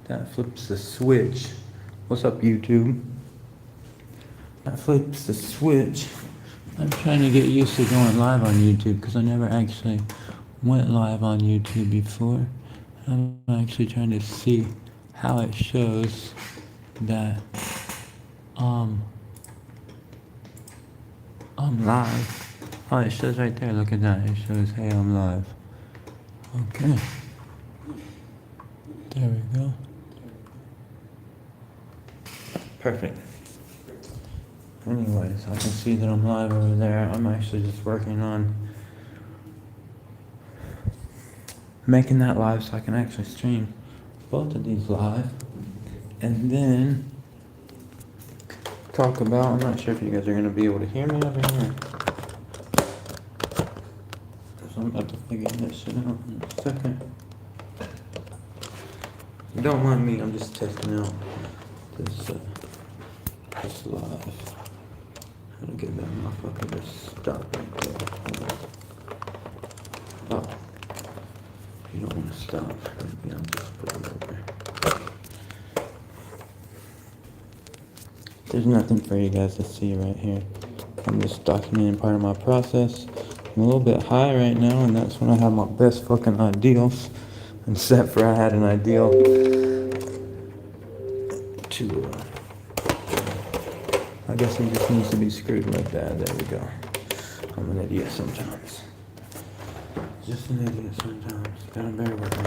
That flips the switch. What's up, YouTube? That flips the switch. I'm trying to get used to going live on YouTube because I never actually went live on YouTube before. I'm actually trying to see how it shows that I'm live. Oh, it shows right there. Look at that. It shows, hey, I'm live. Okay. There we go. Perfect. Anyways, I can see that I'm live over there. I'm actually just working on making that live so I can actually stream both of these live. And then talk about, I'm not sure if you guys are going to be able to hear me over here. So I'm about to figure this shit out in a second. Don't mind me, I'm just testing out this live. I'm gonna get that motherfucker to stop right there. Oh, you don't want to stop. Maybe I'll just put it over. There's nothing for you guys to see right here. I'm just documenting part of my process. I'm a little bit high right now, and that's when I have my best fucking ideals. Except for I had an ideal to, I guess he just needs to be screwed like that. There we go. I'm an idiot sometimes. Just an idiot sometimes. Gotta bear with me.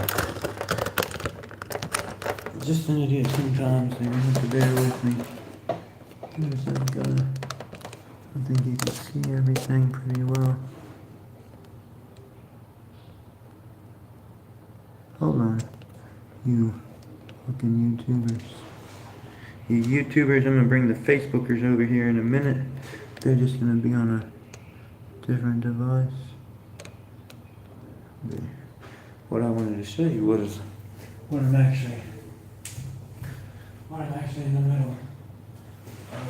Just an idiot sometimes. You have to bear with me. There's that guy. I think you can see everything pretty well. Hold on. You fucking YouTubers. You YouTubers, I'm gonna bring the Facebookers over here in a minute. They're just gonna be on a different device. What I wanted to show you was what I'm actually in the middle of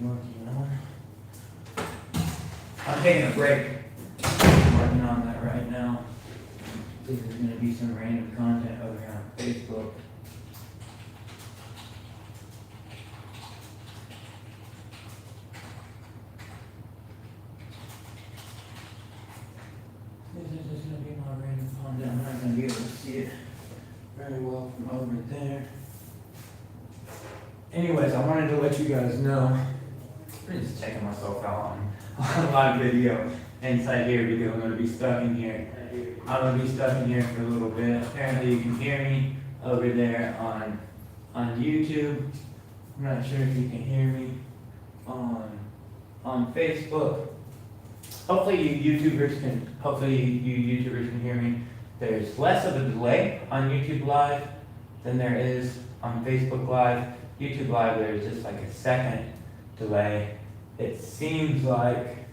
working on. I'm taking a break. I'm working on that right now. This is gonna be some random content over here on Facebook. This is just going to be my random content. I'm not going to be able to see it very well from over there. Anyways, I wanted to let you guys know. I'm just checking myself out on a live video inside here because I'm going to be stuck in here. I'm going to be stuck in here for a little bit. Apparently you can hear me over there on YouTube. I'm not sure if you can hear me on Facebook. Hopefully you YouTubers can hear me. There's less of a delay on YouTube Live than there is on Facebook Live. YouTube Live, there's just like a second delay. It seems like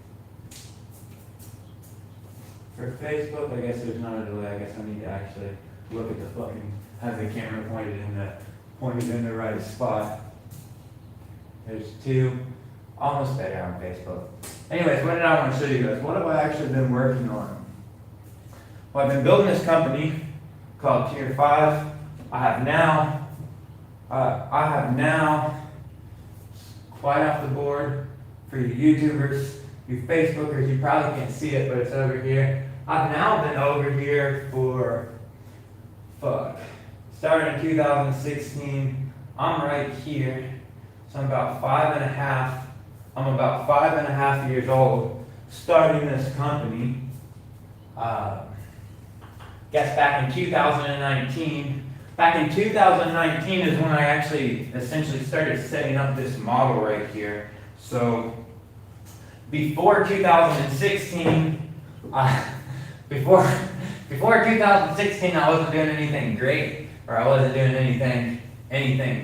for Facebook, I guess there's not a delay. I guess I need to actually look at the fucking, have the camera pointed in the right spot. There's two, almost there on Facebook. Anyways, what did I want to show you guys? What have I actually been working on? Well, I've been building this company called Tier 5. I have now, quite off the board for you YouTubers, you Facebookers, you probably can't see it, but it's over here. I've now been over here for, starting in 2016. I'm right here, so I'm about 5.5 years old, starting this company. Guess back in 2019. Back in 2019 is when I actually essentially started setting up this model right here. So before 2016, before 2016, I wasn't doing anything great, or I wasn't doing anything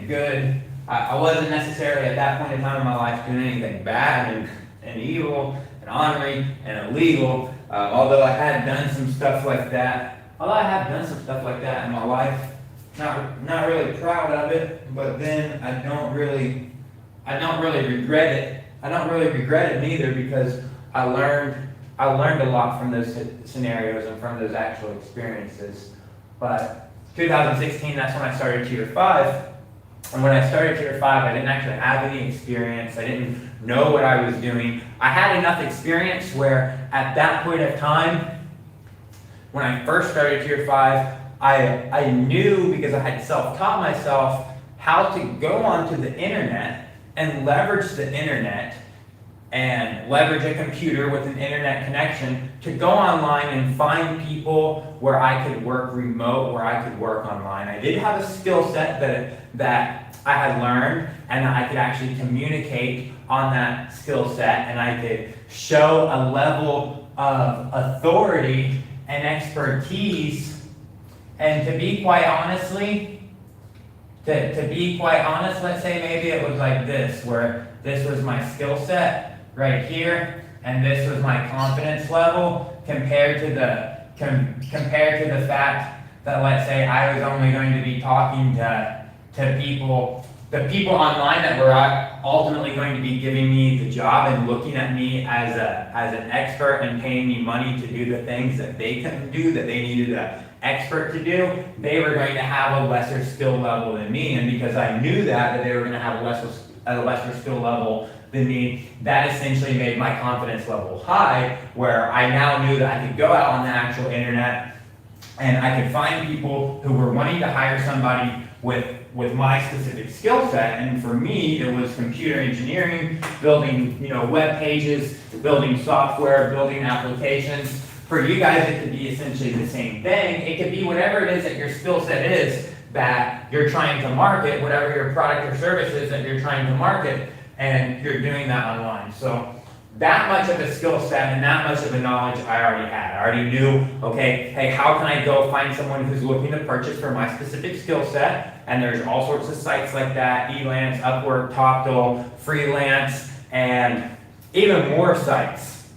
good. I wasn't necessarily at that point in time in my life doing anything bad and evil and ornery and illegal. Although I had done some stuff like that. Although I have done some stuff like that in my life, not really proud of it. But then I don't really regret it. I don't really regret it neither because I learned a lot from those scenarios and from those actual experiences. But 2016, that's when I started tier 5. And when I started tier 5, I didn't actually have any experience. I didn't know what I was doing. I had enough experience where at that point of time, when I first started tier 5, I knew, because I had self-taught myself, how to go onto the internet and leverage the internet and leverage a computer with an internet connection to go online and find people where I could work remote, where I could work online. I did have a skill set that I had learned, and I could actually communicate on that skill set, and I could show a level of authority and expertise. And to be quite honest, let's say maybe it was like this, where this was my skill set right here, and this was my confidence level compared to the fact that, let's say, I was only going to be talking to people, the people online that were ultimately going to be giving me the job and looking at me as an expert and paying me money to do the things that they couldn't do, that they needed an expert to do. They were going to have a lesser skill level than me, and because I knew that they were going to have a lesser skill level than me, that essentially made my confidence level high, where I now knew that I could go out on the actual internet and I could find people who were wanting to hire somebody with my specific skill set. And for me, it was computer engineering, building web pages, building software, building applications. For you guys, it could be essentially the same thing. It could be whatever it is that your skill set is that you're trying to market, whatever your product or service is that you're trying to market, and you're doing that online. So that much of a skill set and that much of a knowledge I already had. I already knew, okay, hey, how can I go find someone who's looking to purchase for my specific skill set? And there's all sorts of sites like that, Elance, Upwork, TopDoll, Freelance, and even more sites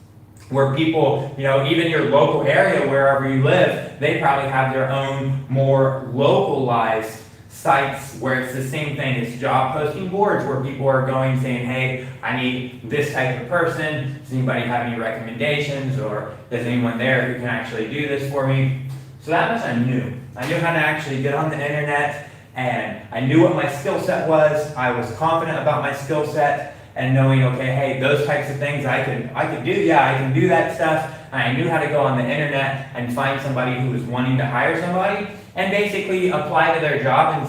where people, even your local area, wherever you live, they probably have their own more localized sites where it's the same thing. It's job posting boards where people are going saying, hey, I need this type of person. Does anybody have any recommendations, or is anyone there who can actually do this for me? So that much I knew. I knew how to actually get on the internet, and I knew what my skill set was. I was confident about my skill set and knowing, okay, hey, those types of things I could do. Yeah, I can do that stuff. And I knew how to go on the internet and find somebody who was wanting to hire somebody, and basically apply to their job and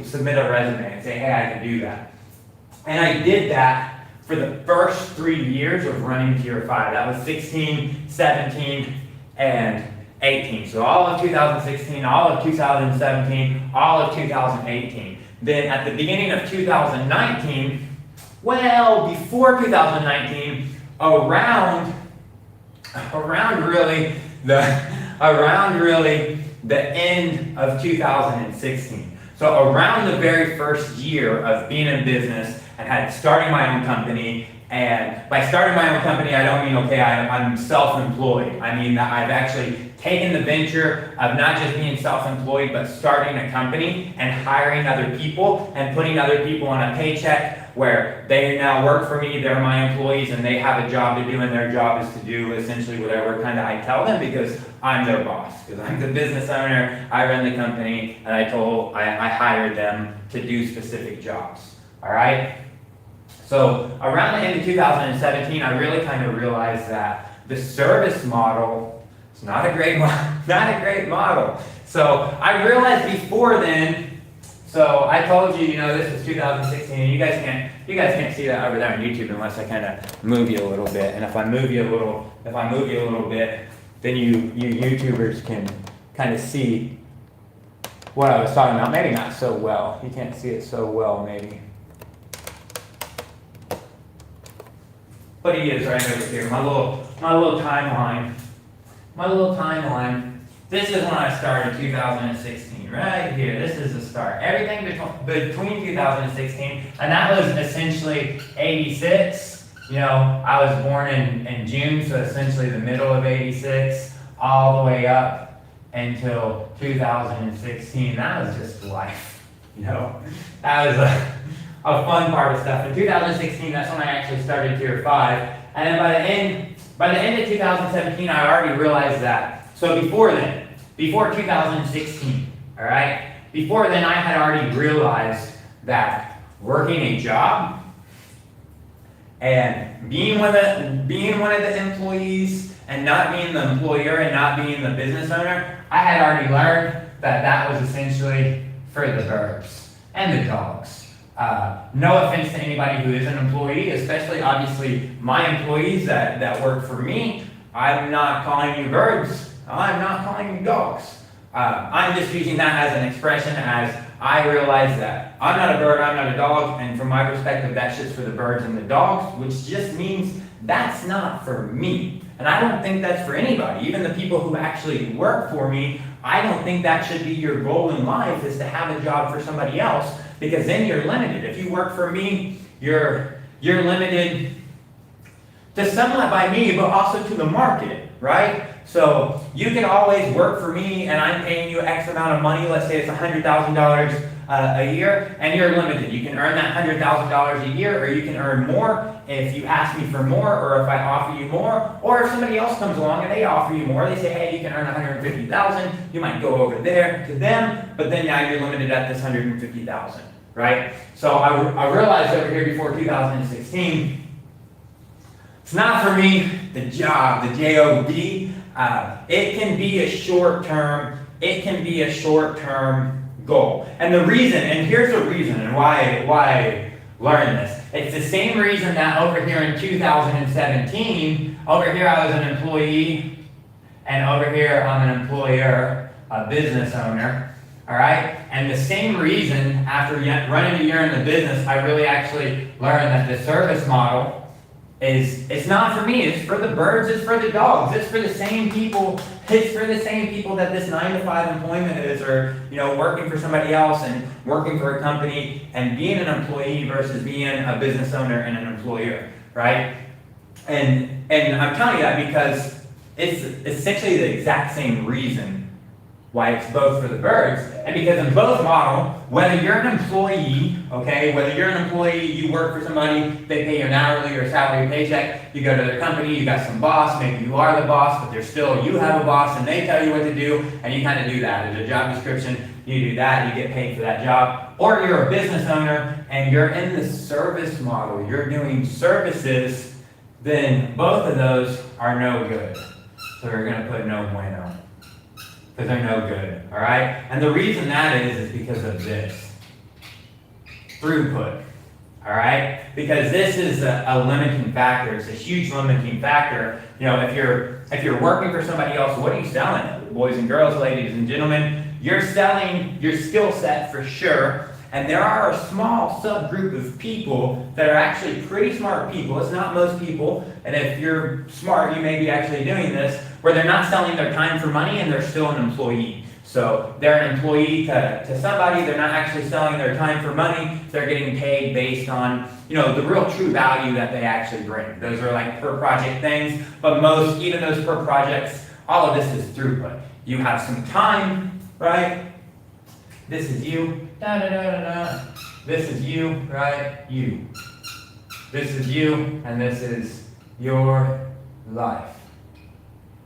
submit a resume and say, hey, I can do that. And I did that for the first 3 years of running tier 5. That was 16, 17, and 18. So all of 2016, all of 2017, all of 2018. Then at the beginning of 2019, well, before 2019, around really the end of 2016. So around the very first year of being in business and starting my own company. And by starting my own company, I don't mean, okay, I'm self-employed. I mean that I've actually taken the venture of not just being self-employed, but starting a company and hiring other people and putting other people on a paycheck where they now work for me, they're my employees, and they have a job to do, and their job is to do essentially whatever kind of I tell them, because I'm their boss, because I'm the business owner, I run the company, and I hired them to do specific jobs, all right? So around the end of 2017, I really kind of realized that the service model is not a great model. So I realized before then. So I told you, this is 2016, and you guys can't see that over there on YouTube unless I kind of move you a little bit. And if I move you a little bit, then you YouTubers can kind of see what I was talking about. Maybe not so well. You can't see it so well, maybe. But he is right over here. My little timeline. This is when I started 2016, right here. This is the start. Everything between 2016, and that was essentially 86. I was born in June, so essentially the middle of 86, all the way up until 2016. That was just life, That was a fun part of stuff. In 2016, that's when I actually started tier 5. And then by the end of 2017, I already realized that. So before 2016, all right? Before then, I had already realized that working a job and being one of the employees and not being the employer and not being the business owner, I had already learned that that was essentially for the birds and the dogs. No offense to anybody who is an employee, especially obviously my employees that work for me. I'm not calling you birds. I'm not calling you dogs. I'm just using that as an expression as I realize that I'm not a bird, I'm not a dog, and from my perspective, that's just for the birds and the dogs, which just means that's not for me. And I don't think that's for anybody, even the people who actually work for me. I don't think that should be your goal in life, is to have a job for somebody else, because then you're limited. If you work for me, you're limited to somewhat by me, but also to the market, right? So you can always work for me and I'm paying you X amount of money, let's say it's $100,000 a year, and you're limited. You can earn that $100,000 a year, or you can earn more if you ask me for more, or if I offer you more, or if somebody else comes along and they offer you more, they say, hey, you can earn $150,000, you might go over there to them, but then now you're limited at this $150,000, right? So I realized over here before 2016, it's not for me, the job, the J-O-B. It can be a short-term goal. And the reason, and here's the reason and why I learned this. It's the same reason that over here in 2017, over here I was an employee, and over here I'm an employer, a business owner, all right? And the same reason, after running a year in the business, I really actually learned that the service model it's not for me, it's for the birds, it's for the dogs, it's for the same people that this 9-to-5 employment is, or working for somebody else and working for a company and being an employee versus being a business owner and an employer, right? And I'm telling you that because it's essentially the exact same reason why it's both for the birds, and because in both model, whether you're an employee, okay, whether you're an employee, you work for somebody, they pay you an hourly or salary paycheck, you go to their company, you got some boss, maybe you are the boss, but you have a boss and they tell you what to do, and you kind of do that. There's a job description, you do that, you get paid for that job. Or you're a business owner and you're in the service model, you're doing services, then both of those are no good. So we're going to put no bueno, because they're no good, all right? And the reason that is because of this. Throughput, all right? Because this is a limiting factor. It's a huge limiting factor. If you're working for somebody else, what are you selling? Boys and girls, ladies and gentlemen, you're selling your skill set for sure. And there are a small subgroup of people that are actually pretty smart people. It's not most people. And if you're smart, you may be actually doing this, where they're not selling their time for money and they're still an employee. So they're an employee to somebody. They're not actually selling their time for money. They're getting paid based on, the real true value that they actually bring. Those are like per project things. But even those per projects, all of this is throughput. You have some time, right? This is you. Da, da, da, da, da. This is you, right? You. This is you, and this is your life.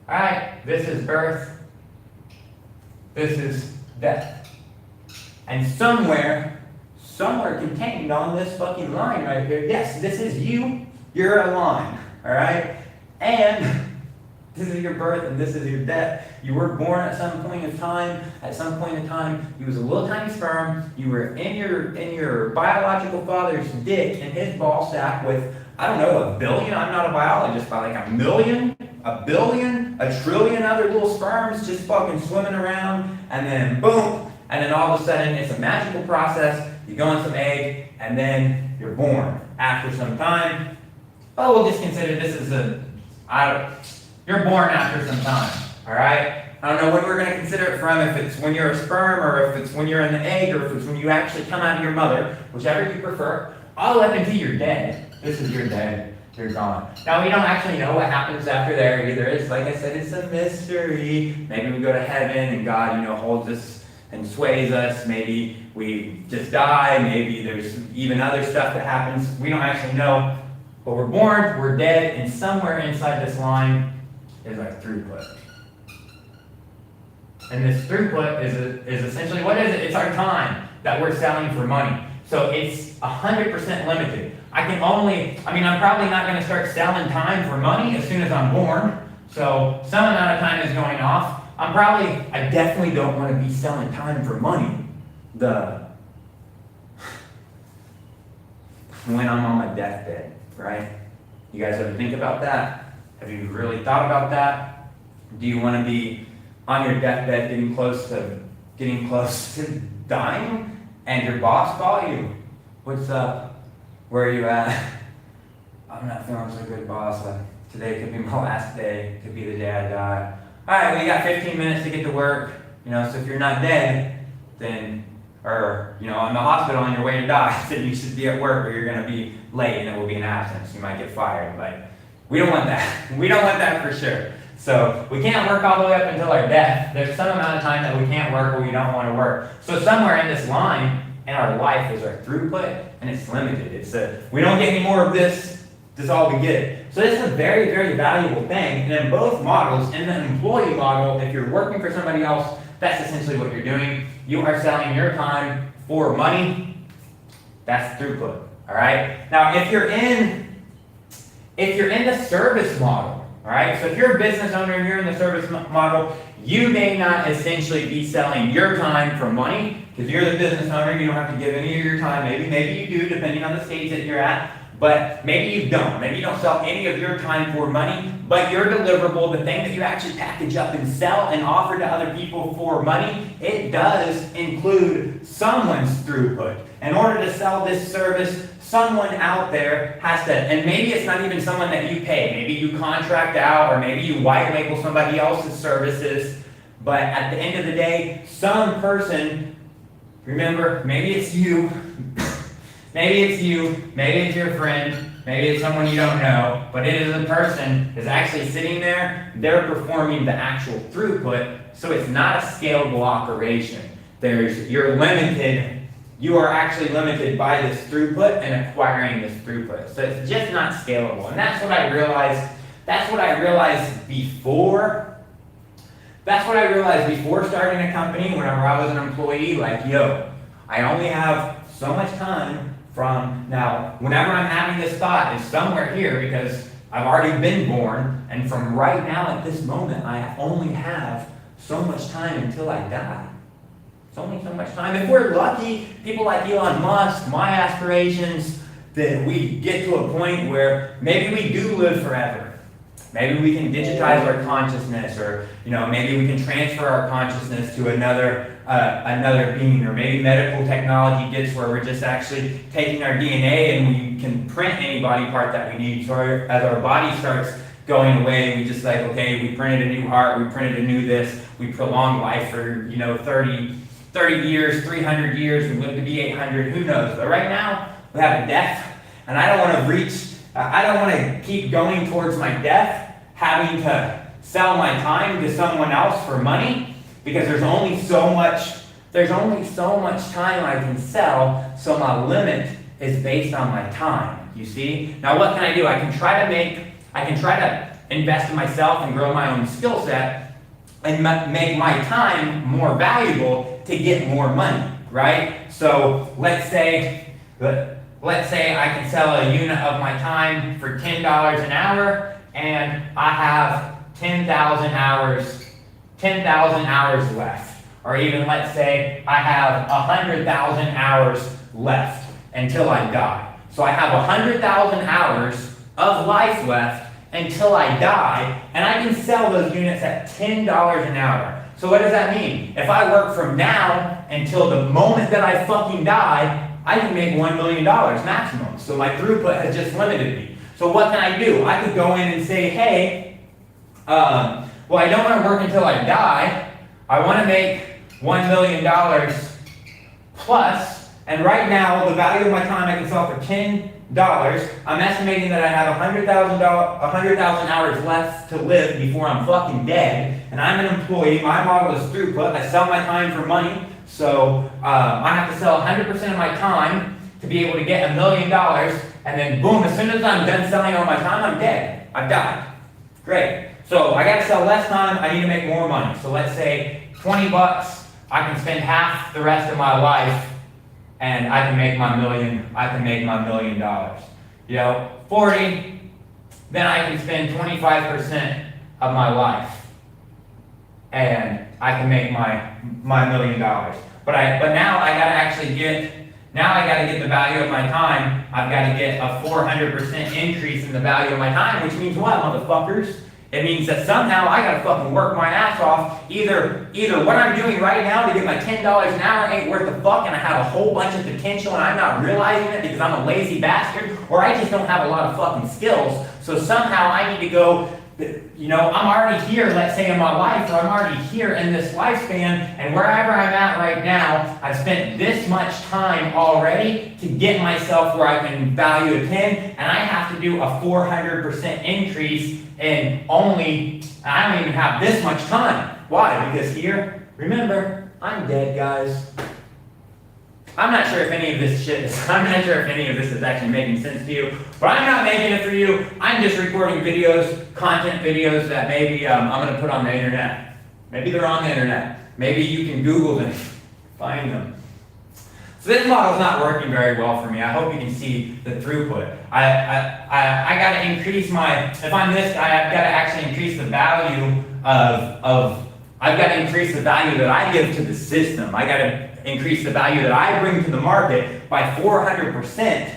All right, this is birth. This is death. And somewhere contained on this fucking line right here, yes, this is you, you're a line, all right? And this is your birth and this is your death. You were born at some point in time. At some point in time, you was a little tiny sperm. You were in your biological father's dick in his ball sack with, I don't know, a billion. I'm not a biologist, but like a million, a billion, a trillion other little sperms just fucking swimming around. And then boom, and then all of a sudden it's a magical process. You go in some egg, and then you're born. After some time, we'll just consider this as you're born after some time, all right? I don't know when we're going to consider it from, if it's when you're a sperm, or if it's when you're in the egg, or if it's when you actually come out of your mother, whichever you prefer, all up until you're dead. This is your dead, you're gone. Now, we don't actually know what happens after there either. It's like I said, it's a mystery. Maybe we go to heaven and God, holds us and sways us. Maybe we just die. Maybe there's even other stuff that happens. We don't actually know. But we're born, we're dead, and somewhere inside this line is like throughput. And this throughput is essentially, what is it? It's our time that we're selling for money. So it's 100% limited. I'm probably not going to start selling time for money as soon as I'm born. So some amount of time is going off. I definitely don't want to be selling time for money when I'm on my deathbed, right? You guys ever think about that? Have you really thought about that? Do you want to be on your deathbed getting close to dying and your boss call you? What's up? Where are you at? I'm not feeling so good, boss. Today could be my last day. Could be the day I die. All right, well, you got 15 minutes to get to work. So if you're not dead, then, or, in the hospital on your way to die, then you should be at work or you're going to be late and it will be an absence. You might get fired. But we don't want that. We don't want that for sure. So we can't work all the way up until our death. There's some amount of time that we can't work or we don't want to work. So somewhere in this line in our life is our throughput, and it's limited. We don't get any more of this. This is all we get. So this is a very, very valuable thing. And in both models, in the employee model, if you're working for somebody else, that's essentially what you're doing. You are selling your time for money. That's throughput. All right. Now, if you're in the service model, all right. So if you're a business owner and you're in the service model, you may not essentially be selling your time for money because you're the business owner. You don't have to give any of your time. Maybe you do, depending on the stage that you're at. But maybe you don't. Maybe you don't sell any of your time for money, but your deliverable, the thing that you actually package up and sell and offer to other people for money, it does include someone's throughput. In order to sell this service, someone out there has to, and maybe it's not even someone that you pay. Maybe you contract out, or maybe you white label somebody else's services. But at the end of the day, some person, remember, maybe it's you, maybe it's your friend, maybe it's someone you don't know, but it is a person is actually sitting there, they're performing the actual throughput, so it's not a scalable operation. You are actually limited by this throughput and acquiring this throughput. So it's just not scalable. And that's what I realized before starting a company, whenever I was an employee, I only have so much time from now, whenever I'm having this thought is somewhere here because I've already been born, and from right now at this moment, I only have so much time until I die. It's only so much time. If we're lucky, people like Elon Musk, my aspirations, that we get to a point where maybe we do live forever. Maybe we can digitize our consciousness, or maybe we can transfer our consciousness to another being, or maybe medical technology gets where we're just actually taking our DNA and we can print any body part that we need. So as our body starts going away, we just we printed a new heart, we printed a new this, we prolong life for 30 years, 300 years, we live to be 800, who knows? But right now we have a death, and I don't want to keep going towards my death, having to sell my time to someone else for money, because there's only so much time I can sell, so my limit is based on my time, you see? Now what can I do? I can try to invest in myself and grow my own skill set and make my time more valuable to get more money, right? So let's say I can sell a unit of my time for $10 an hour, and I have 10,000 hours left. Or even let's say I have 100,000 hours left until I die. So I have 100,000 hours of life left until I die, and I can sell those units at $10 an hour. So what does that mean? If I work from now until the moment that I fucking die, I can make $1 million maximum. So my throughput has just limited me. So what can I do? I could go in and say, hey, I don't want to work until I die. I want to make $1 million plus, and right now the value of my time I can sell for $10. I'm estimating that I have 100,000 hours left to live before I'm fucking dead, and I'm an employee. My model is throughput. I sell my time for money, so I have to sell 100% of my time to be able to get $1 million, and then boom, as soon as I'm done selling all my time, I'm dead. I've died. Great. So I gotta sell less time, I need to make more money. So let's say 20 bucks, I can spend half the rest of my life and I can make my $1 million. You know, 40, then I can spend 25% of my life and I can make my $1 million. But now I gotta get the value of my time. I've got to get a 400% increase in the value of my time, which means what, motherfuckers? It means that somehow I gotta fucking work my ass off. Either what I'm doing right now to get my $10 an hour ain't worth the fuck, and I have a whole bunch of potential and I'm not realizing it because I'm a lazy bastard, or I just don't have a lot of fucking skills. So somehow I need to go, you know, I'm already here, let's say in my life, or I'm already here in this lifespan, and wherever I'm at right now, I've spent this much time already to get myself where I can value a 10, and I have to do a 400% increase in only, I don't even have this much time. Why? Because here, remember, I'm dead, guys. I'm not sure if any of this is actually making sense to you, but I'm not making it for you. I'm just recording videos, content videos that maybe I'm going to put on the internet. Maybe they're on the internet. Maybe you can Google them, find them. So this model's not working very well for me. I hope you can see the throughput. I got to increase if I'm this guy, I've got to actually increase the value I've got to increase the value that I give to the system. I got to increase the value that I bring to the market by 400%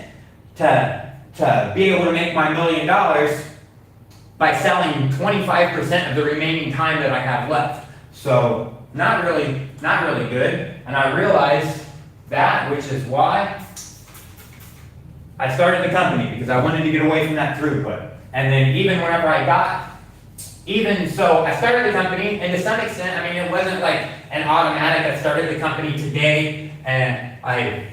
to be able to make my $1 million by selling 25% of the remaining time that I have left. So not really good. And I realized that, which is why I started the company, because I wanted to get away from that throughput. And then even whenever I started the company, and to some extent, I mean, it wasn't like an automatic. I started the company today, and I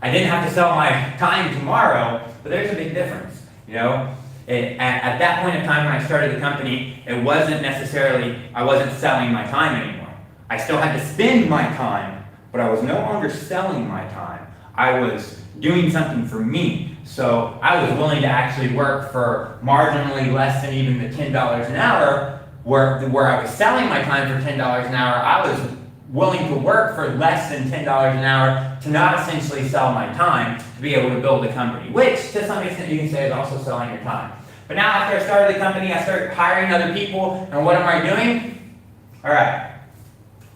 didn't have to sell my time tomorrow, but there's a big difference, you know? At that point in time when I started the company, it wasn't necessarily, I wasn't selling my time anymore. I still had to spend my time, but I was no longer selling my time. I was doing something for me. So I was willing to actually work for marginally less than even the $10 an hour, where I was selling my time for $10 an hour. I was willing to work for less than $10 an hour to not essentially sell my time to be able to build a company, which to some extent you can say is also selling your time. But now after I started the company, I started hiring other people, and what am I doing? All right,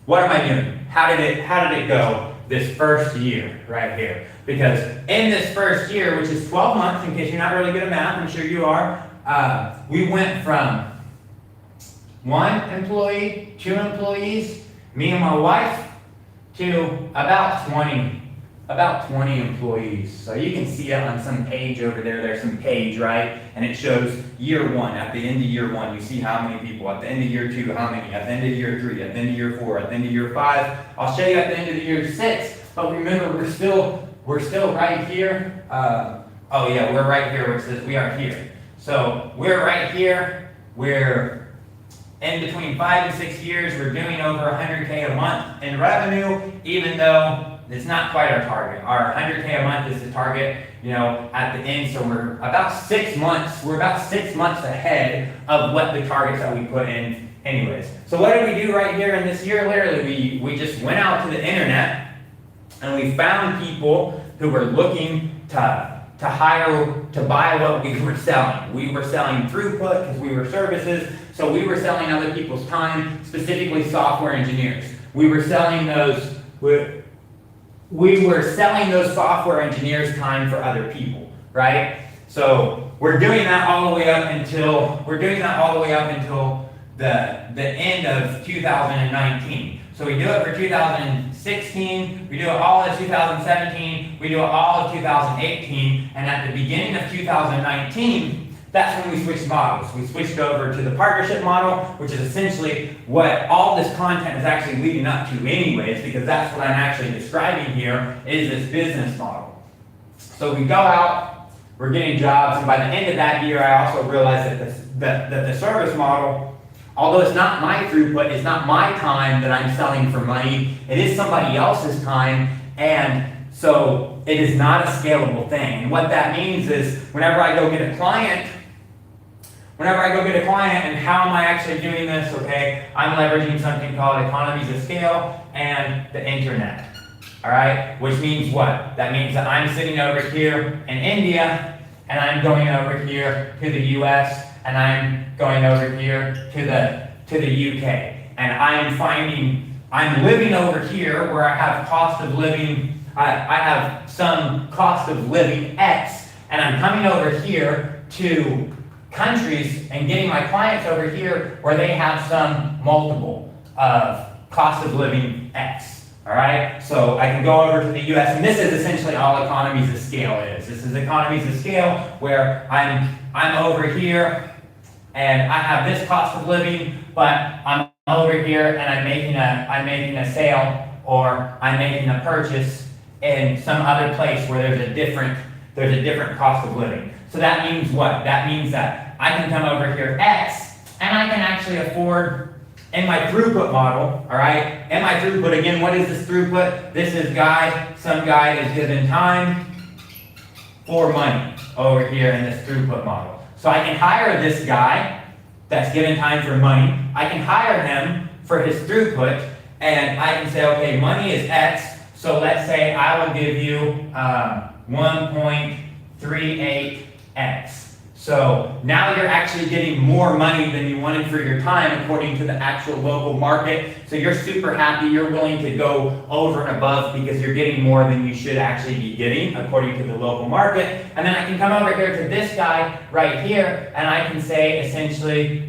what am I doing? How did it go this first year right here? Because in this first year, which is 12 months, in case you're not really good at math, I'm sure you are, we went from 1 employee, 2 employees, me and my wife, to about 20 employees. So you can see it on some page over there. There's some page, right? And it shows year 1. At the end of year 1, you see how many people. At the end of year 2, how many. At the end of year 3, at the end of year 4, at the end of year 5. I'll show you at the end of the year 6. But remember, we're still right here. Oh yeah, we're right here where it says we are here. So we're right here. We're in between 5 and 6 years. We're doing over 100K a month in revenue, even though it's not quite our target. Our 100K a month is the target, you know, at the end. So we're about 6 months. We're about 6 months ahead of what the targets that we put in anyways. So what did we do right here in this year? Literally, we just went out to the internet and we found people who were looking to buy what we were selling. We were selling throughput because we were services. So we were selling other people's time, specifically software engineers. We were selling those software engineers' time for other people, right? So we're doing that all the way up until the end of 2019. So we do it for 2016, we do it all of 2017, we do it all of 2018, and at the beginning of 2019, that's when we switched models. We switched over to the partnership model, which is essentially what all this content is actually leading up to anyways, because that's what I'm actually describing here, is this business model. So we go out, we're getting jobs, and by the end of that year, I also realized that the service model, although it's not my throughput, it's not my time that I'm selling for money, it is somebody else's time, and so it is not a scalable thing. And what that means is whenever I go get a client, Whenever I go get a client, and how am I actually doing this? Okay, I'm leveraging something called economies of scale and the internet. All right, which means what? That means that I'm sitting over here in India, and I'm going over here to the US, and I'm going over here to the UK. And I'm living over here where I have cost of living, I have some cost of living X, and I'm coming over here to countries and getting my clients over here where they have some multiple of cost of living X. All right, so I can go over to the US, and this is essentially all economies of scale is. This is economies of scale where I'm over here and I have this cost of living, but I'm over here and I'm making a sale, or I'm making a purchase in some other place where there's a different cost of living. So that means what? That means that I can come over here X, and I can actually afford, in my throughput model, all right? In my throughput, again, what is this throughput? This is some guy is given time for money over here in this throughput model. So I can hire this guy that's given time for money. I can hire him for his throughput, and I can say, okay, money is X, so let's say I will give you 1.38X. So now you're actually getting more money than you wanted for your time according to the actual local market. So you're super happy, you're willing to go over and above because you're getting more than you should actually be getting according to the local market. And then I can come over here to this guy right here, and I can say essentially,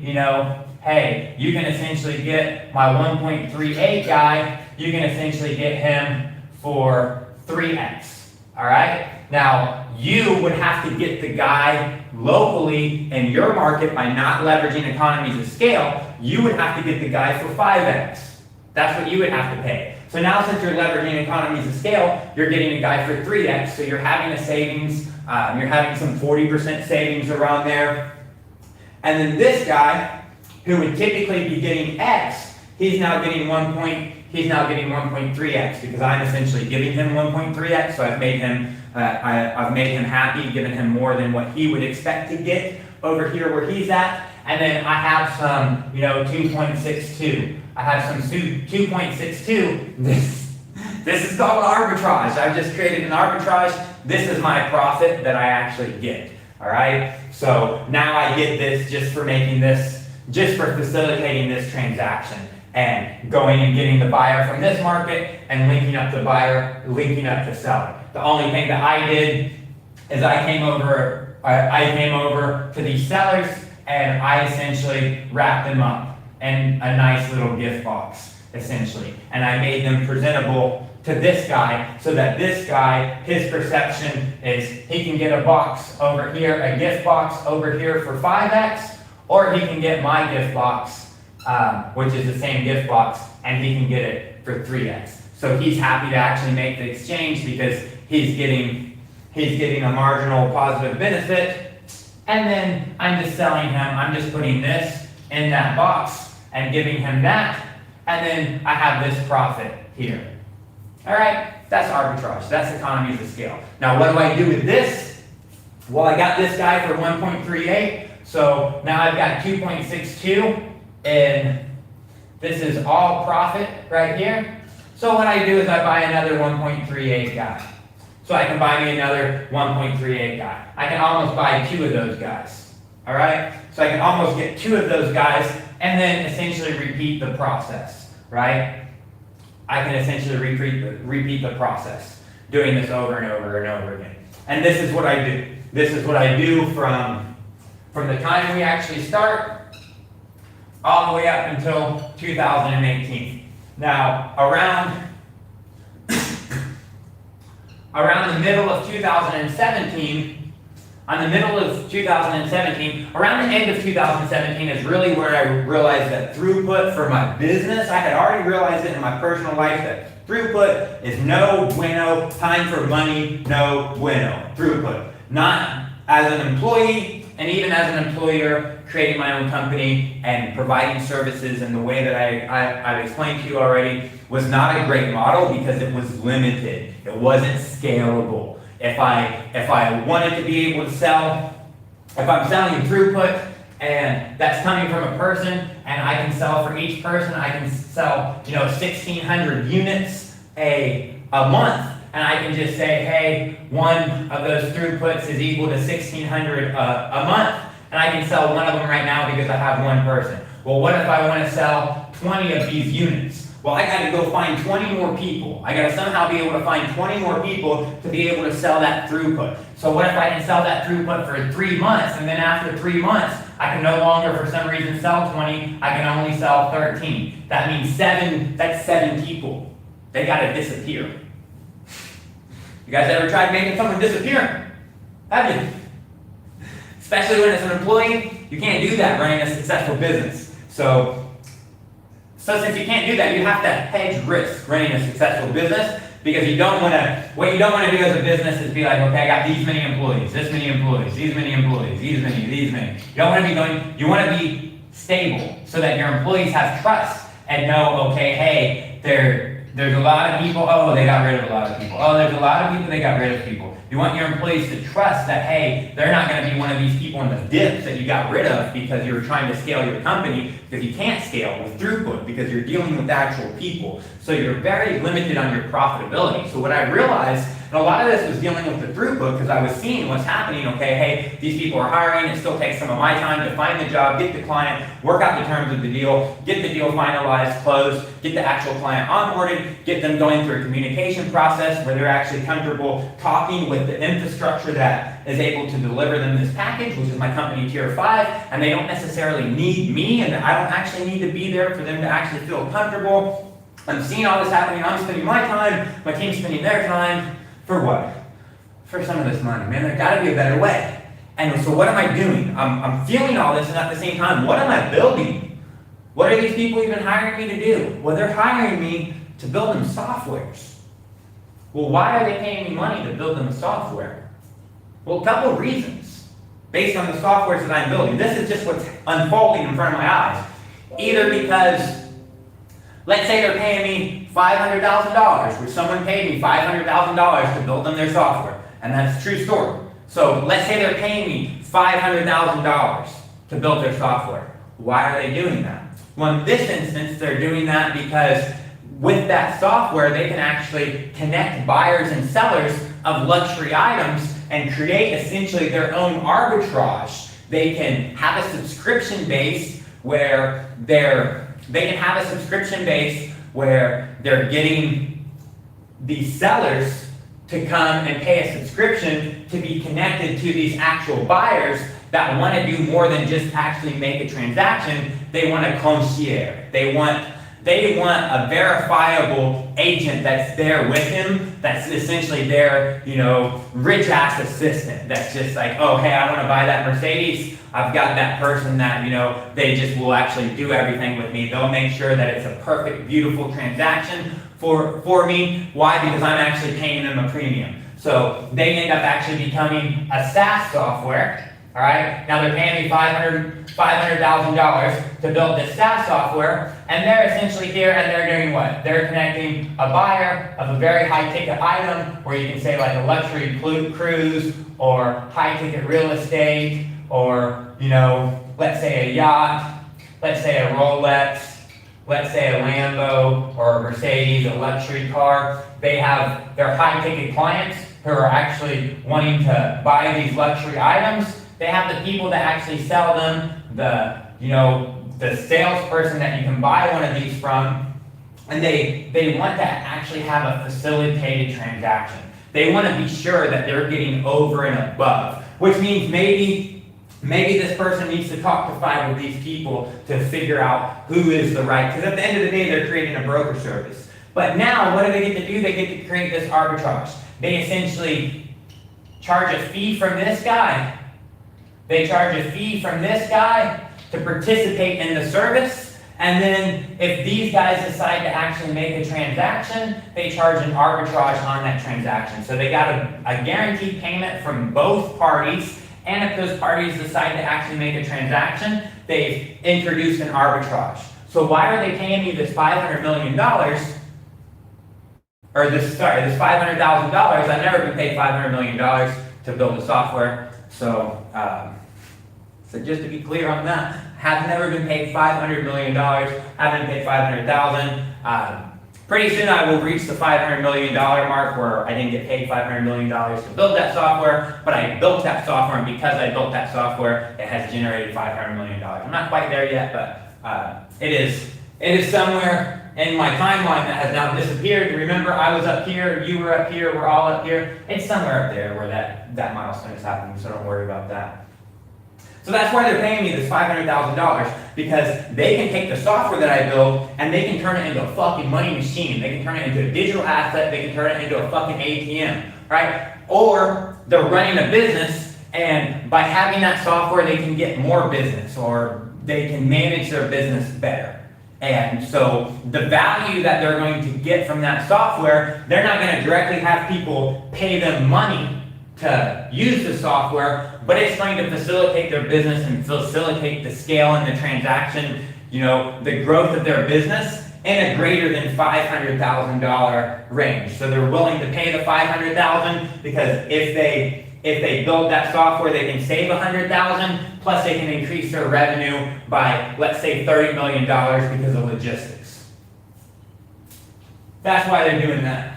hey, you can essentially get my 1.38 guy, you can essentially get him for 3X, all right? Now, you would have to get the guy locally in your market by not leveraging economies of scale. You would have to get the guy for 5X. That's what you would have to pay. So now, since you're leveraging economies of scale, you're getting a guy for 3X, so you're having a savings, you're having some 40% savings around there. And then this guy, who would typically be getting X, he's now getting 1.3X because I'm essentially giving him 1.3X, so I've made him happy, given him more than what he would expect to get over here where he's at. And then I have some, 2.62. I have some 2.62. This is called arbitrage. I've just created an arbitrage. This is my profit that I actually get. All right. So now I get this just for facilitating this transaction and going and getting the buyer from this market and linking up the buyer, linking up the seller. The only thing that I did is I came over to these sellers, and I essentially wrapped them up in a nice little gift box, essentially. And I made them presentable to this guy so that this guy, his perception is he can get a box over here, a gift box over here for 5X, or he can get my gift box, which is the same gift box, and he can get it for 3X. So he's happy to actually make the exchange because he's getting a marginal positive benefit. And then I'm just selling him, I'm just putting this in that box and giving him that, and then I have this profit here. All right, that's arbitrage, that's economies of scale. Now what do I do with this? Well, I got this guy for 1.38, so now I've got 2.62, and this is all profit right here. So what I do is I buy another 1.38 guy. So I can buy me another 1.38 guy. I can almost buy 2 of those guys. All right? So I can almost get 2 of those guys and then essentially repeat the process, right? I can essentially repeat the process, doing this over and over and over again. And this is what I do. This is what I do from the time we actually start all the way up until 2018. Now, around the middle of 2017, around the end of 2017 is really where I realized that throughput for my business, I had already realized it in my personal life that throughput is no bueno, time for money, no bueno, throughput. Not as an employee, and even as an employer, creating my own company and providing services in the way that I've explained to you already was not a great model because it was limited. It wasn't scalable. If I wanted to be able to sell, if I'm selling throughput and that's coming from a person, and I can sell for each person, I can sell, 1,600 units a month, and I can just say, hey, one of those throughputs is equal to 1,600 a month, and I can sell one of them right now because I have one person. Well, what if I want to sell 20 of these units? Well, I got to go find 20 more people. I got to somehow be able to find 20 more people to be able to sell that throughput. So what if I can sell that throughput for 3 months, and then after 3 months, I can no longer, for some reason, sell 20, I can only sell 13. That means that's 7 people. They got to disappear. You guys ever tried making someone disappear? Have you? Especially when it's an employee, you can't do that running a successful business. So since you can't do that, you have to hedge risk running a successful business, because what you don't want to do as a business is be like, okay, I got these many employees, this many employees, these many employees, these many. You don't want to be you want to be stable so that your employees have trust and know, okay, hey, there's a lot of people, oh, they got rid of a lot of people. Oh, there's a lot of people, they got rid of people. You want your employees to trust that, hey, they're not going to be one of these people in the dips that you got rid of because you were trying to scale your company, because you can't scale with throughput because you're dealing with actual people. So you're very limited on your profitability. So what I realized, and a lot of this was dealing with the throughput, because I was seeing what's happening, okay, hey, these people are hiring, it still takes some of my time to find the job, get the client, work out the terms of the deal, get the deal finalized, closed, get the actual client onboarded, get them going through a communication process where they're actually comfortable talking with the infrastructure that is able to deliver them this package, which is my company Tier 5, and they don't necessarily need me, and I don't actually need to be there for them to actually feel comfortable. I'm seeing all this happening, I'm spending my time, my team's spending their time, for what? For some of this money, man. There's got to be a better way. And so what am I doing? I'm feeling all this, and at the same time, what am I building? What are these people even hiring me to do? Well, they're hiring me to build them softwares. Well, why are they paying me money to build them software? Well, a couple of reasons, based on the softwares that I'm building. This is just what's unfolding in front of my eyes. Either because, let's say they're paying me $500,000, which someone paid me $500,000 to build them their software, and that's a true story. So let's say they're paying me $500,000 to build their software. Why are they doing that? Well, in this instance, they're doing that because with that software, they can actually connect buyers and sellers of luxury items and create essentially their own arbitrage. They can have a subscription base where they're getting these sellers to come and pay a subscription to be connected to these actual buyers that want to do more than just actually make a transaction. They want a concierge. They want a verifiable agent that's there with him, that's essentially their, rich ass assistant. That's just like, oh, hey, I want to buy that Mercedes. I've got that person that, they just will actually do everything with me. They'll make sure that it's a perfect, beautiful transaction for me. Why? Because I'm actually paying them a premium. So they end up actually becoming a SaaS software. All right, now they're paying me $500,000 to build this SaaS software, and they're essentially here and they're doing what? They're connecting a buyer of a very high-ticket item, where you can say like a luxury cruise, or high-ticket real estate, or, let's say a yacht, let's say a Rolex, let's say a Lambo, or a Mercedes, a luxury car. They have their high-ticket clients who are actually wanting to buy these luxury items. They have the people that actually sell them, the salesperson that you can buy one of these from, and they want to actually have a facilitated transaction. They want to be sure that they're getting over and above, which means maybe this person needs to talk to 5 of these people to figure out who is the right, because at the end of the day, they're creating a broker service. But now, what do they get to do? They get to create this arbitrage. They essentially charge a fee from this guy. They charge a fee from this guy to participate in the service, and then if these guys decide to actually make a transaction, they charge an arbitrage on that transaction. So they got a guaranteed payment from both parties, and if those parties decide to actually make a transaction, they've introduced an arbitrage. So why are they paying me this $500 million, or this $500,000? I've never been paid $500 million to build a software. So So just to be clear on that, have never been paid $500 million, haven't been paid $500,000. Pretty soon I will reach the $500 million mark where I didn't get paid $500 million to build that software, but I built that software, and because I built that software, it has generated $500 million. I'm not quite there yet, but it is somewhere in my timeline that has now disappeared. Remember, I was up here, you were up here, we're all up here. It's somewhere up there where that milestone is happening, so don't worry about that. So that's why they're paying me this $500,000, because they can take the software that I build and they can turn it into a fucking money machine. They can turn it into a digital asset. They can turn it into a fucking ATM, right? Or they're running a business, and by having that software, they can get more business, or they can manage their business better. And so the value that they're going to get from that software, they're not going to directly have people pay them money to use the software, but it's going to facilitate their business and facilitate the scale and the transaction, the growth of their business in a greater than $500,000 range. So they're willing to pay the $500,000 because if they build that software, they can save $100,000, plus they can increase their revenue by, let's say, $30 million because of logistics. That's why they're doing that.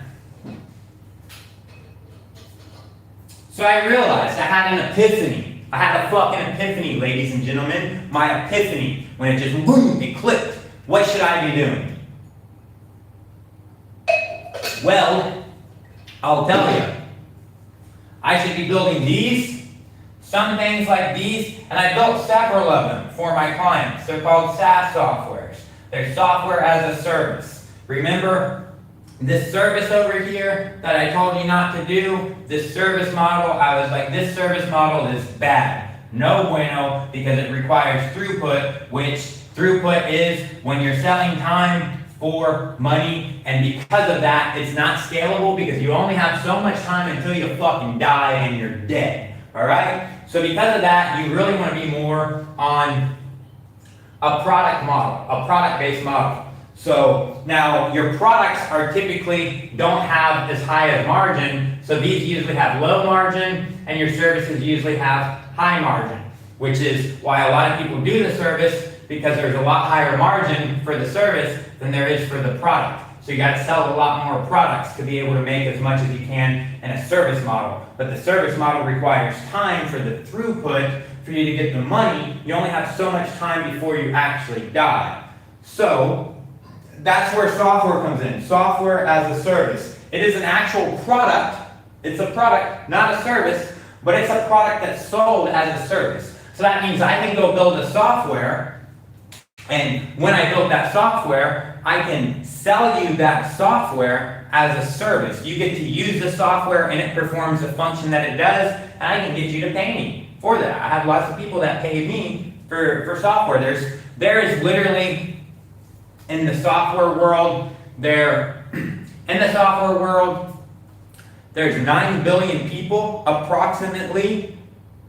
So I realized I had an epiphany. I had a fucking epiphany, ladies and gentlemen. My epiphany, when it just, boom, it clicked. What should I be doing? Well, I'll tell you. I should be building these, some things like these, and I built several of them for my clients. They're called SaaS softwares. They're software as a service. Remember, this service over here that I told you not to do, this service model, I was like, this service model is bad. No bueno, because it requires throughput, which throughput is when you're selling time for money, and because of that, it's not scalable because you only have so much time until you fucking die and you're dead, all right? So because of that, you really want to be more on a product model, a product-based model. So now your products are typically don't have as high a margin, so these usually have low margin, and your services usually have high margin, which is why a lot of people do the service, because there's a lot higher margin for the service than there is for the product. So you got to sell a lot more products to be able to make as much as you can in a service model. But the service model requires time for the throughput for you to get the money. You only have so much time before you actually die. So that's where software comes in. Software as a service. It is an actual product. It's a product, not a service, but it's a product that's sold as a service. So that means I can go build a software, and when I build that software, I can sell you that software as a service. You get to use the software and it performs the function that it does, and I can get you to pay me for that. I have lots of people that pay me for software. There is literally, in the software world, there's 9 billion people approximately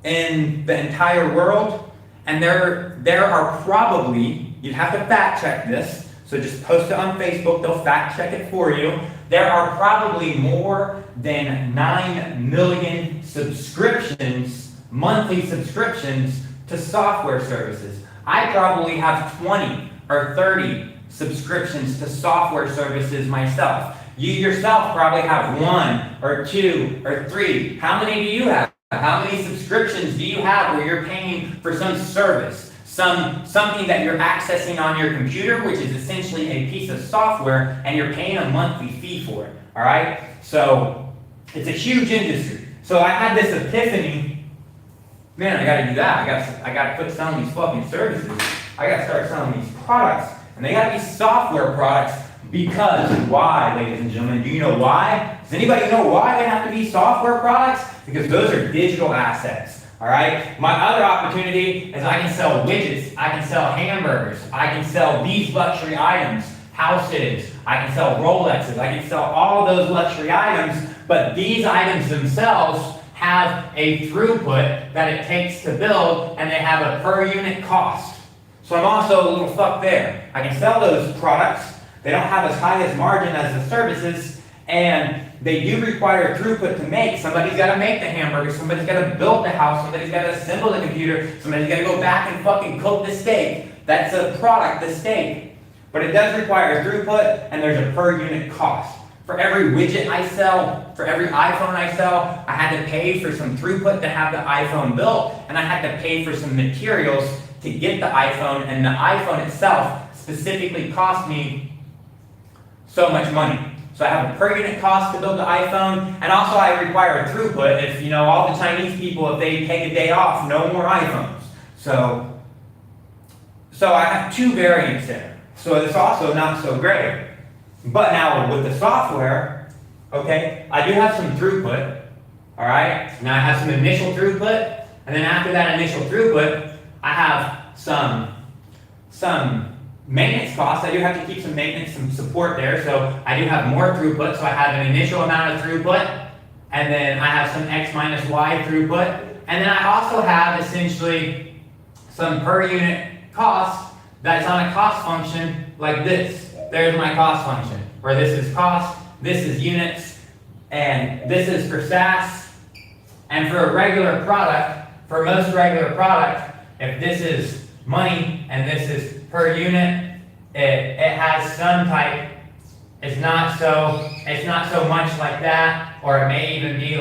in the entire world, and there are probably, you'd have to fact check this, so just post it on Facebook, they'll fact check it for you. There are probably more than 9 million subscriptions, monthly subscriptions to software services. I probably have 20 or 30 subscriptions to software services myself. You yourself probably have 1 or 2 or 3. How many do you have? How many subscriptions do you have where you're paying for some service, something that you're accessing on your computer, which is essentially a piece of software, and you're paying a monthly fee for it, all right? So it's a huge industry. So I had this epiphany, man, I gotta do that. I gotta quit selling these fucking services. I gotta start selling these products, and they gotta be software products. Because why, ladies and gentlemen? Do you know why? Does anybody know why they have to be software products? Because those are digital assets, all right? My other opportunity is I can sell widgets, I can sell hamburgers, I can sell these luxury items, houses, I can sell Rolexes, I can sell all those luxury items, but these items themselves have a throughput that it takes to build, and they have a per unit cost. So I'm also a little fucked there. I can sell those products. They don't have as high as margin as the services, and they do require throughput to make. Somebody's got to make the hamburger, somebody's got to build the house, somebody's got to assemble the computer, somebody's got to go back and fucking cook the steak. That's a product, the steak. But it does require throughput, and there's a per unit cost. For every widget I sell, for every iPhone I sell, I had to pay for some throughput to have the iPhone built, and I had to pay for some materials to get the iPhone, and the iPhone itself specifically cost me so much money. So I have a per unit cost to build the iPhone, and also I require a throughput. If, you know, all the Chinese people, if they take a day off, no more iPhones. So I have two variants there. So it's also not so great. But now with the software, okay, I do have some throughput, all right? Now I have some initial throughput, and then after that initial throughput, I have some maintenance costs. I do have to keep some maintenance, some support there, so I do have more throughput, so I have an initial amount of throughput, and then I have some X minus Y throughput, and then I also have essentially some per unit cost that's on a cost function like this. There's my cost function, where this is cost, this is units, and this is for SaaS. And for a regular product, for most regular product, if this is money and this is per unit, it has some type. It's not so much like that, or it may even be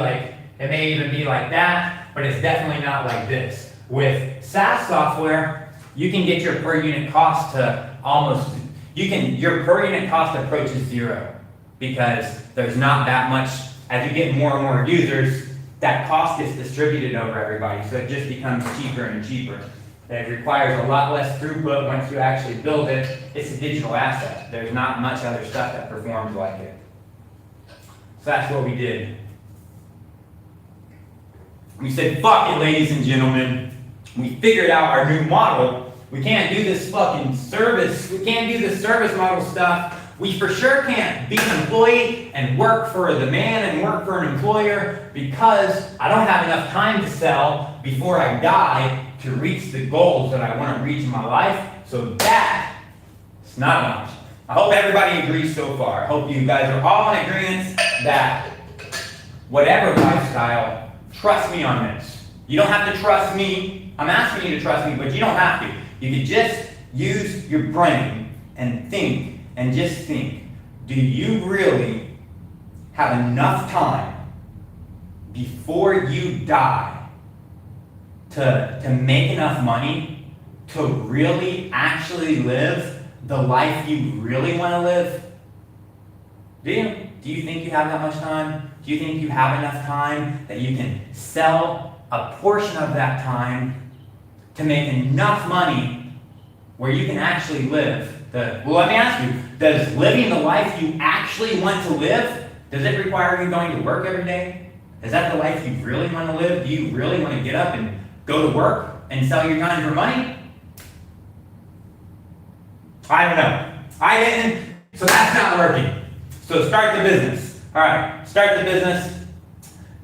like that, but it's definitely not like this. With SaaS software, you can get your per unit cost to almost, your per unit cost approaches zero, because there's not that much. As you get more and more users, that cost gets distributed over everybody, so it just becomes cheaper and cheaper. It requires a lot less throughput once you actually build it. It's a digital asset. There's not much other stuff that performs like it. So that's what we did. We said, fuck it, ladies and gentlemen. We figured out our new model. We can't do this fucking service. We can't do this service model stuff. We for sure can't be an employee and work for the man and work for an employer, because I don't have enough time to sell before I die to reach the goals that I want to reach in my life. So that is not an option. I hope everybody agrees so far. I hope you guys are all in agreement that whatever lifestyle, trust me on this. You don't have to trust me. I'm asking you to trust me, but you don't have to. You can just use your brain and think. And just think, do you really have enough time before you die to make enough money to really actually live the life you really want to live? Do you? Do you think you have that much time? Do you think you have enough time that you can sell a portion of that time to make enough money where you can actually live? Well, let me ask you, does living the life you actually want to live, does it require you going to work every day? Is that the life you really want to live? Do you really want to get up and go to work and sell your time for money? I don't know. I didn't, so that's not working. So start the business. All right, start the business.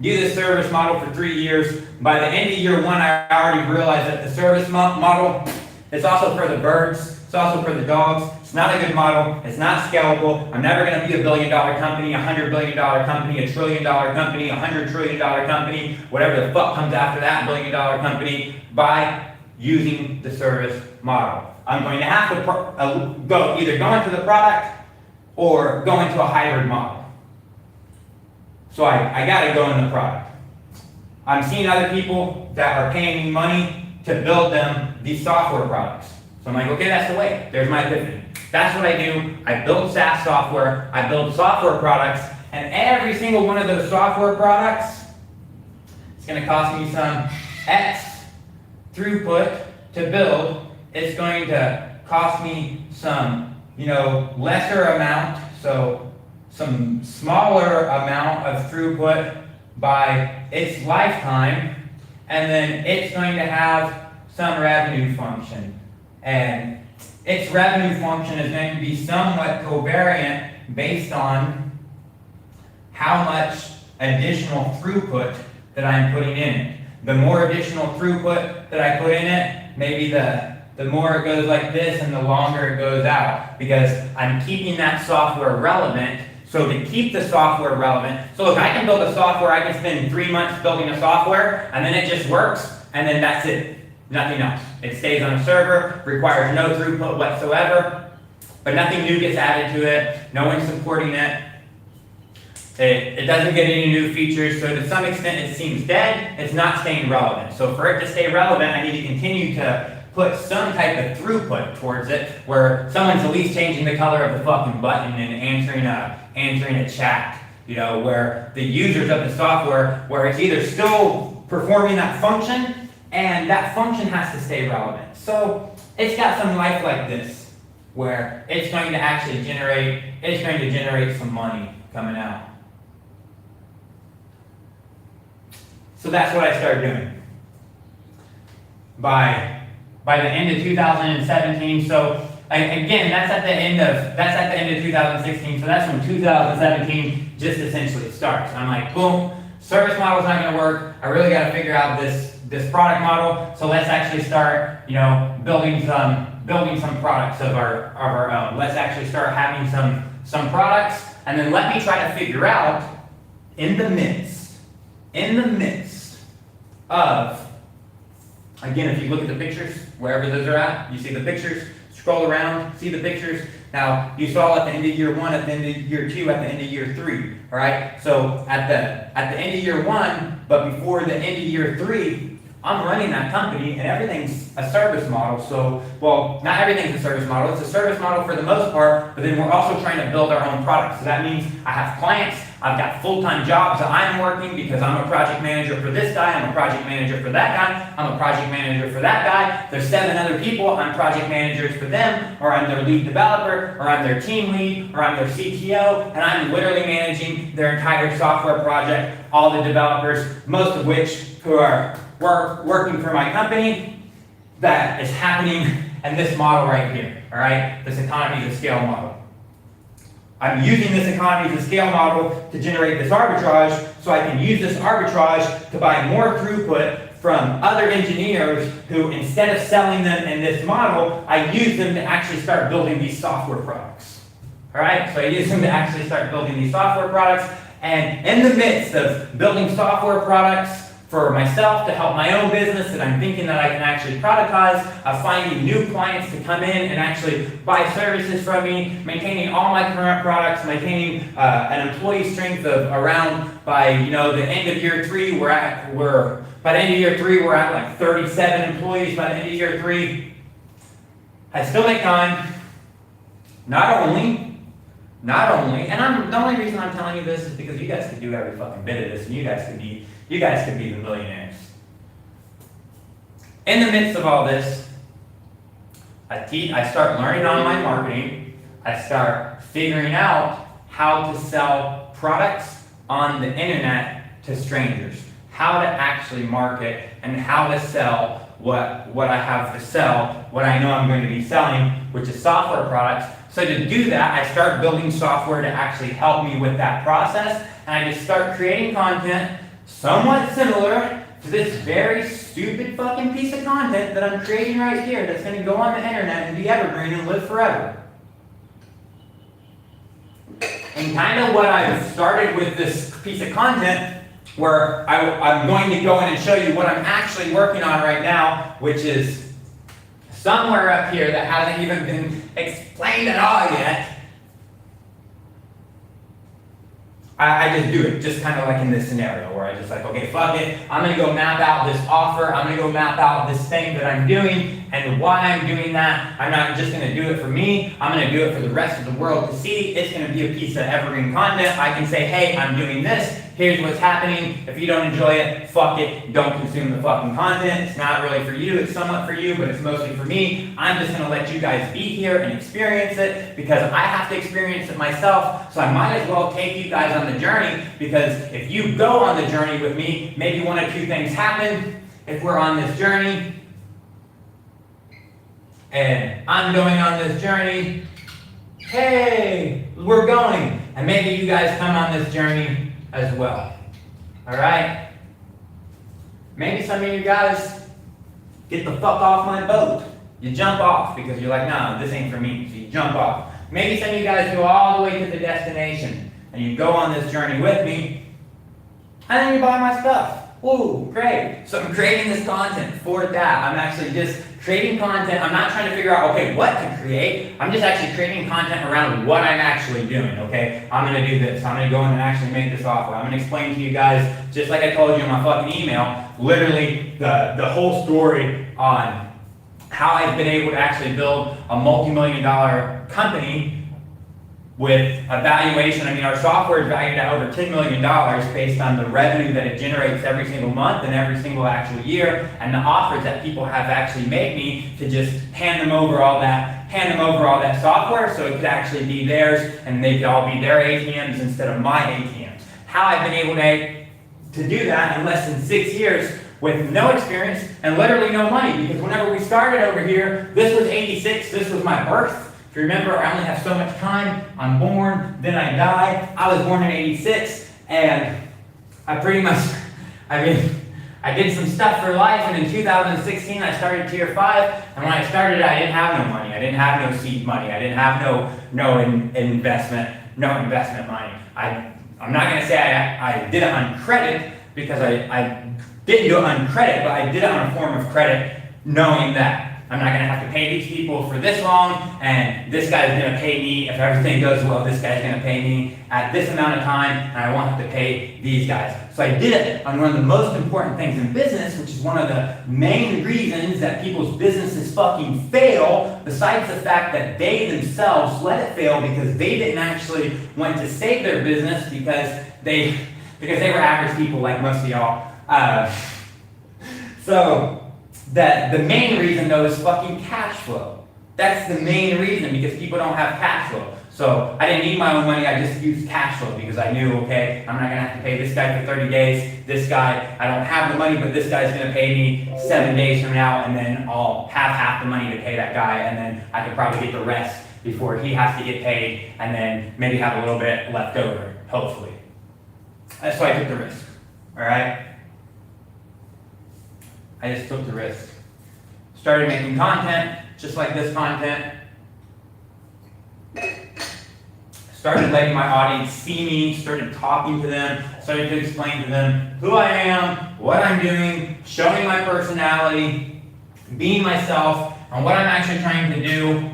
Do the service model for 3 years. By the end of year 1, I already realized that the service model is also for the birds. It's also for the dogs. It's not a good model. It's not scalable. I'm never going to be a $1 billion company, a $100 billion company, a $1 trillion company, a $100 trillion company, whatever the fuck comes after that $1 billion company, by using the service model. I'm going to have to either go into the product or go into a hybrid model. So I got to go in the product. I'm seeing other people that are paying me money to build them these software products. So I'm like, okay, that's the way. There's my epiphany. That's what I do. I build SaaS software. I build software products. And every single one of those software products, it's going to cost me some X throughput to build. It's going to cost me some, lesser amount, so some smaller amount of throughput by its lifetime. And then it's going to have some revenue function. And its revenue function is going to be somewhat covariant based on how much additional throughput that I'm putting in it. The more additional throughput that I put in it, maybe the more it goes like this and the longer it goes out, because I'm keeping that software relevant So to keep the software relevant, so look, I can build a software, I can spend 3 months building a software, and then it just works, and then that's it. Nothing else. It stays on a server, requires no throughput whatsoever, but nothing new gets added to it, no one's supporting it. It doesn't get any new features, so to some extent it seems dead, it's not staying relevant. So for it to stay relevant, I need to continue to put some type of throughput towards it, where someone's at least changing the color of the fucking button and answering a chat, you know, where the users of the software, where it's either still performing that function, and that function has to stay relevant. So it's got some life like this, where it's going to actually generate some money coming out. So that's what I started doing. By the end of 2017, so again, that's at the end of 2016, so that's when 2017 just essentially starts. I'm like, boom, service model's not gonna work, I really gotta figure out this product model, so let's actually start, you know, building some products of our own. Let's actually start having some products, and then let me try to figure out, in the midst of, again, if you look at the pictures, wherever those are at, you see the pictures, scroll around, see the pictures. Now, you saw at the end of year 1, at the end of year 2, at the end of year 3, all right? So at the end of year 1, but before the end of year 3, I'm running that company, and everything's a service model. So, well, not everything's a service model. It's a service model for the most part, but then we're also trying to build our own products. So that means I have clients, I've got full-time jobs that I'm working because I'm a project manager for this guy, I'm a project manager for that guy, I'm a project manager for that guy. There's 7 other people, I'm project managers for them, or I'm their lead developer, or I'm their team lead, or I'm their CTO, and I'm literally managing their entire software project, all the developers, most of which who are working for my company. That is happening in this model right here, all right? This economies of scale model. I'm using this economies of scale model to generate this arbitrage, so I can use this arbitrage to buy more throughput from other engineers who, instead of selling them in this model, I use them to actually start building these software products. All right, so I use them to actually start building these software products, and in the midst of building software products for myself to help my own business that I'm thinking that I can actually productize, finding new clients to come in and actually buy services from me, maintaining all my current products, maintaining an employee strength of around, by the end of year 3, by the end of year 3 we're at like 37 employees by the end of year 3. I still make time. Not only, and the only reason I'm telling you this is because you guys could do every fucking bit of this, and you guys could be the billionaires. In the midst of all this, I start learning online marketing. I start figuring out how to sell products on the internet to strangers, how to actually market, and how to sell what I have to sell, what I know I'm going to be selling, which is software products. So to do that, I start building software to actually help me with that process, and I just start creating content somewhat similar to this very stupid fucking piece of content that I'm creating right here that's going to go on the internet and be evergreen and live forever. And kind of what I've started with this piece of content, where I'm going to go in and show you what I'm actually working on right now, which is somewhere up here that hasn't even been explained at all yet. I just do it, just kind of like in this scenario where I just like, okay, fuck it, I'm going to go map out this offer, I'm going to go map out this thing that I'm doing, and why I'm doing that. I'm not just going to do it for me, I'm going to do it for the rest of the world to see. It's going to be a piece of evergreen content. I can say, hey, I'm doing this, here's what's happening. If you don't enjoy it, fuck it, don't consume the fucking content. It's not really for you, it's somewhat for you, but it's mostly for me. I'm just going to let you guys be here and experience it, because I have to experience it myself, so I might as well take you guys on the journey, because if you go on the journey with me, maybe one of 2 things happen. If we're on this journey, and I'm going on this journey, hey, we're going, and maybe you guys come on this journey as well. All right? Maybe some of you guys get the fuck off my boat. You jump off because you're like, nah, this ain't for me. So you jump off. Maybe some of you guys go all the way to the destination. and you go on this journey with me, and then you buy my stuff. Ooh, great. So I'm creating this content for that. I'm actually just creating content. I'm not trying to figure out, okay, what to create. I'm just actually creating content around what I'm actually doing, okay? I'm going to do this. I'm going to go in and actually make this offer. I'm going to explain to you guys, just like I told you in my fucking email, literally the whole story on how I've been able to actually build a multi-million-dollar company with a valuation. I mean, our software is valued at over $10 million based on the revenue that it generates every single month and every single actual year, and the offers that people have actually made me to just hand them over all that software so it could actually be theirs and they could all be their ATMs instead of my ATMs. How I've been able to do that in less than 6 years with no experience and literally no money, because whenever we started over here, this was 86, this was my birth. If you remember, I only have so much time. I'm born, then I die. I was born in 86, and I pretty much, I did some stuff for life, and in 2016, I started Tier 5, and when I started, I didn't have no money. I didn't have no seed money. I didn't have no investment money. I'm not going to say I did it on credit, because I didn't do it on credit, but I did it on a form of credit, knowing that I'm not going to have to pay these people for this long, and this guy's going to pay me, if everything goes well, this guy's going to pay me at this amount of time, and I won't have to pay these guys. So I did it on one of the most important things in business, which is one of the main reasons that people's businesses fucking fail, besides the fact that they themselves let it fail because they didn't actually want to save their business because they were average people like most of y'all. The main reason though is fucking cash flow. That's the main reason, because people don't have cash flow. So I didn't need my own money, I just used cash flow because I knew, okay, I'm not gonna have to pay this guy for 30 days, this guy, I don't have the money, but this guy's gonna pay me 7 days from now, and then I'll have half the money to pay that guy, and then I can probably get the rest before he has to get paid, and then maybe have a little bit left over, hopefully. That's why I took the risk, all right? I just took the risk. Started making content, just like this content. Started letting my audience see me, started talking to them, started to explain to them who I am, what I'm doing, showing my personality, being myself, and what I'm actually trying to do.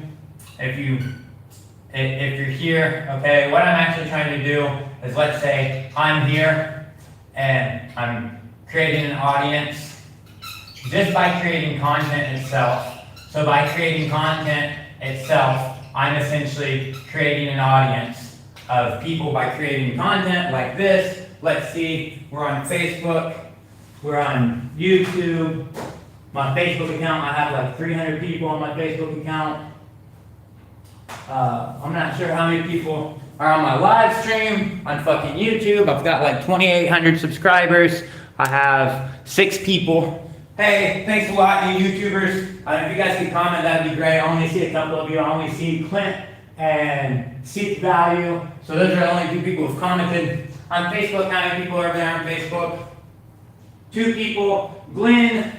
If you're here, okay, what I'm actually trying to do is, let's say I'm here and I'm creating an audience just by creating content itself. So by creating content itself, I'm essentially creating an audience of people by creating content like this. Let's see, we're on Facebook, we're on YouTube. My Facebook account, I have like 300 people on my Facebook account. I'm not sure how many people are on my live stream on fucking YouTube. I've got like 2,800 subscribers. I have 6 people. Hey, thanks a lot, you YouTubers. If you guys could comment, that'd be great. I only see a couple of you. I only see Clint and Seek Value. So those are the only 2 people who've commented. On Facebook, how many people are over there on Facebook? 2 people. Glenn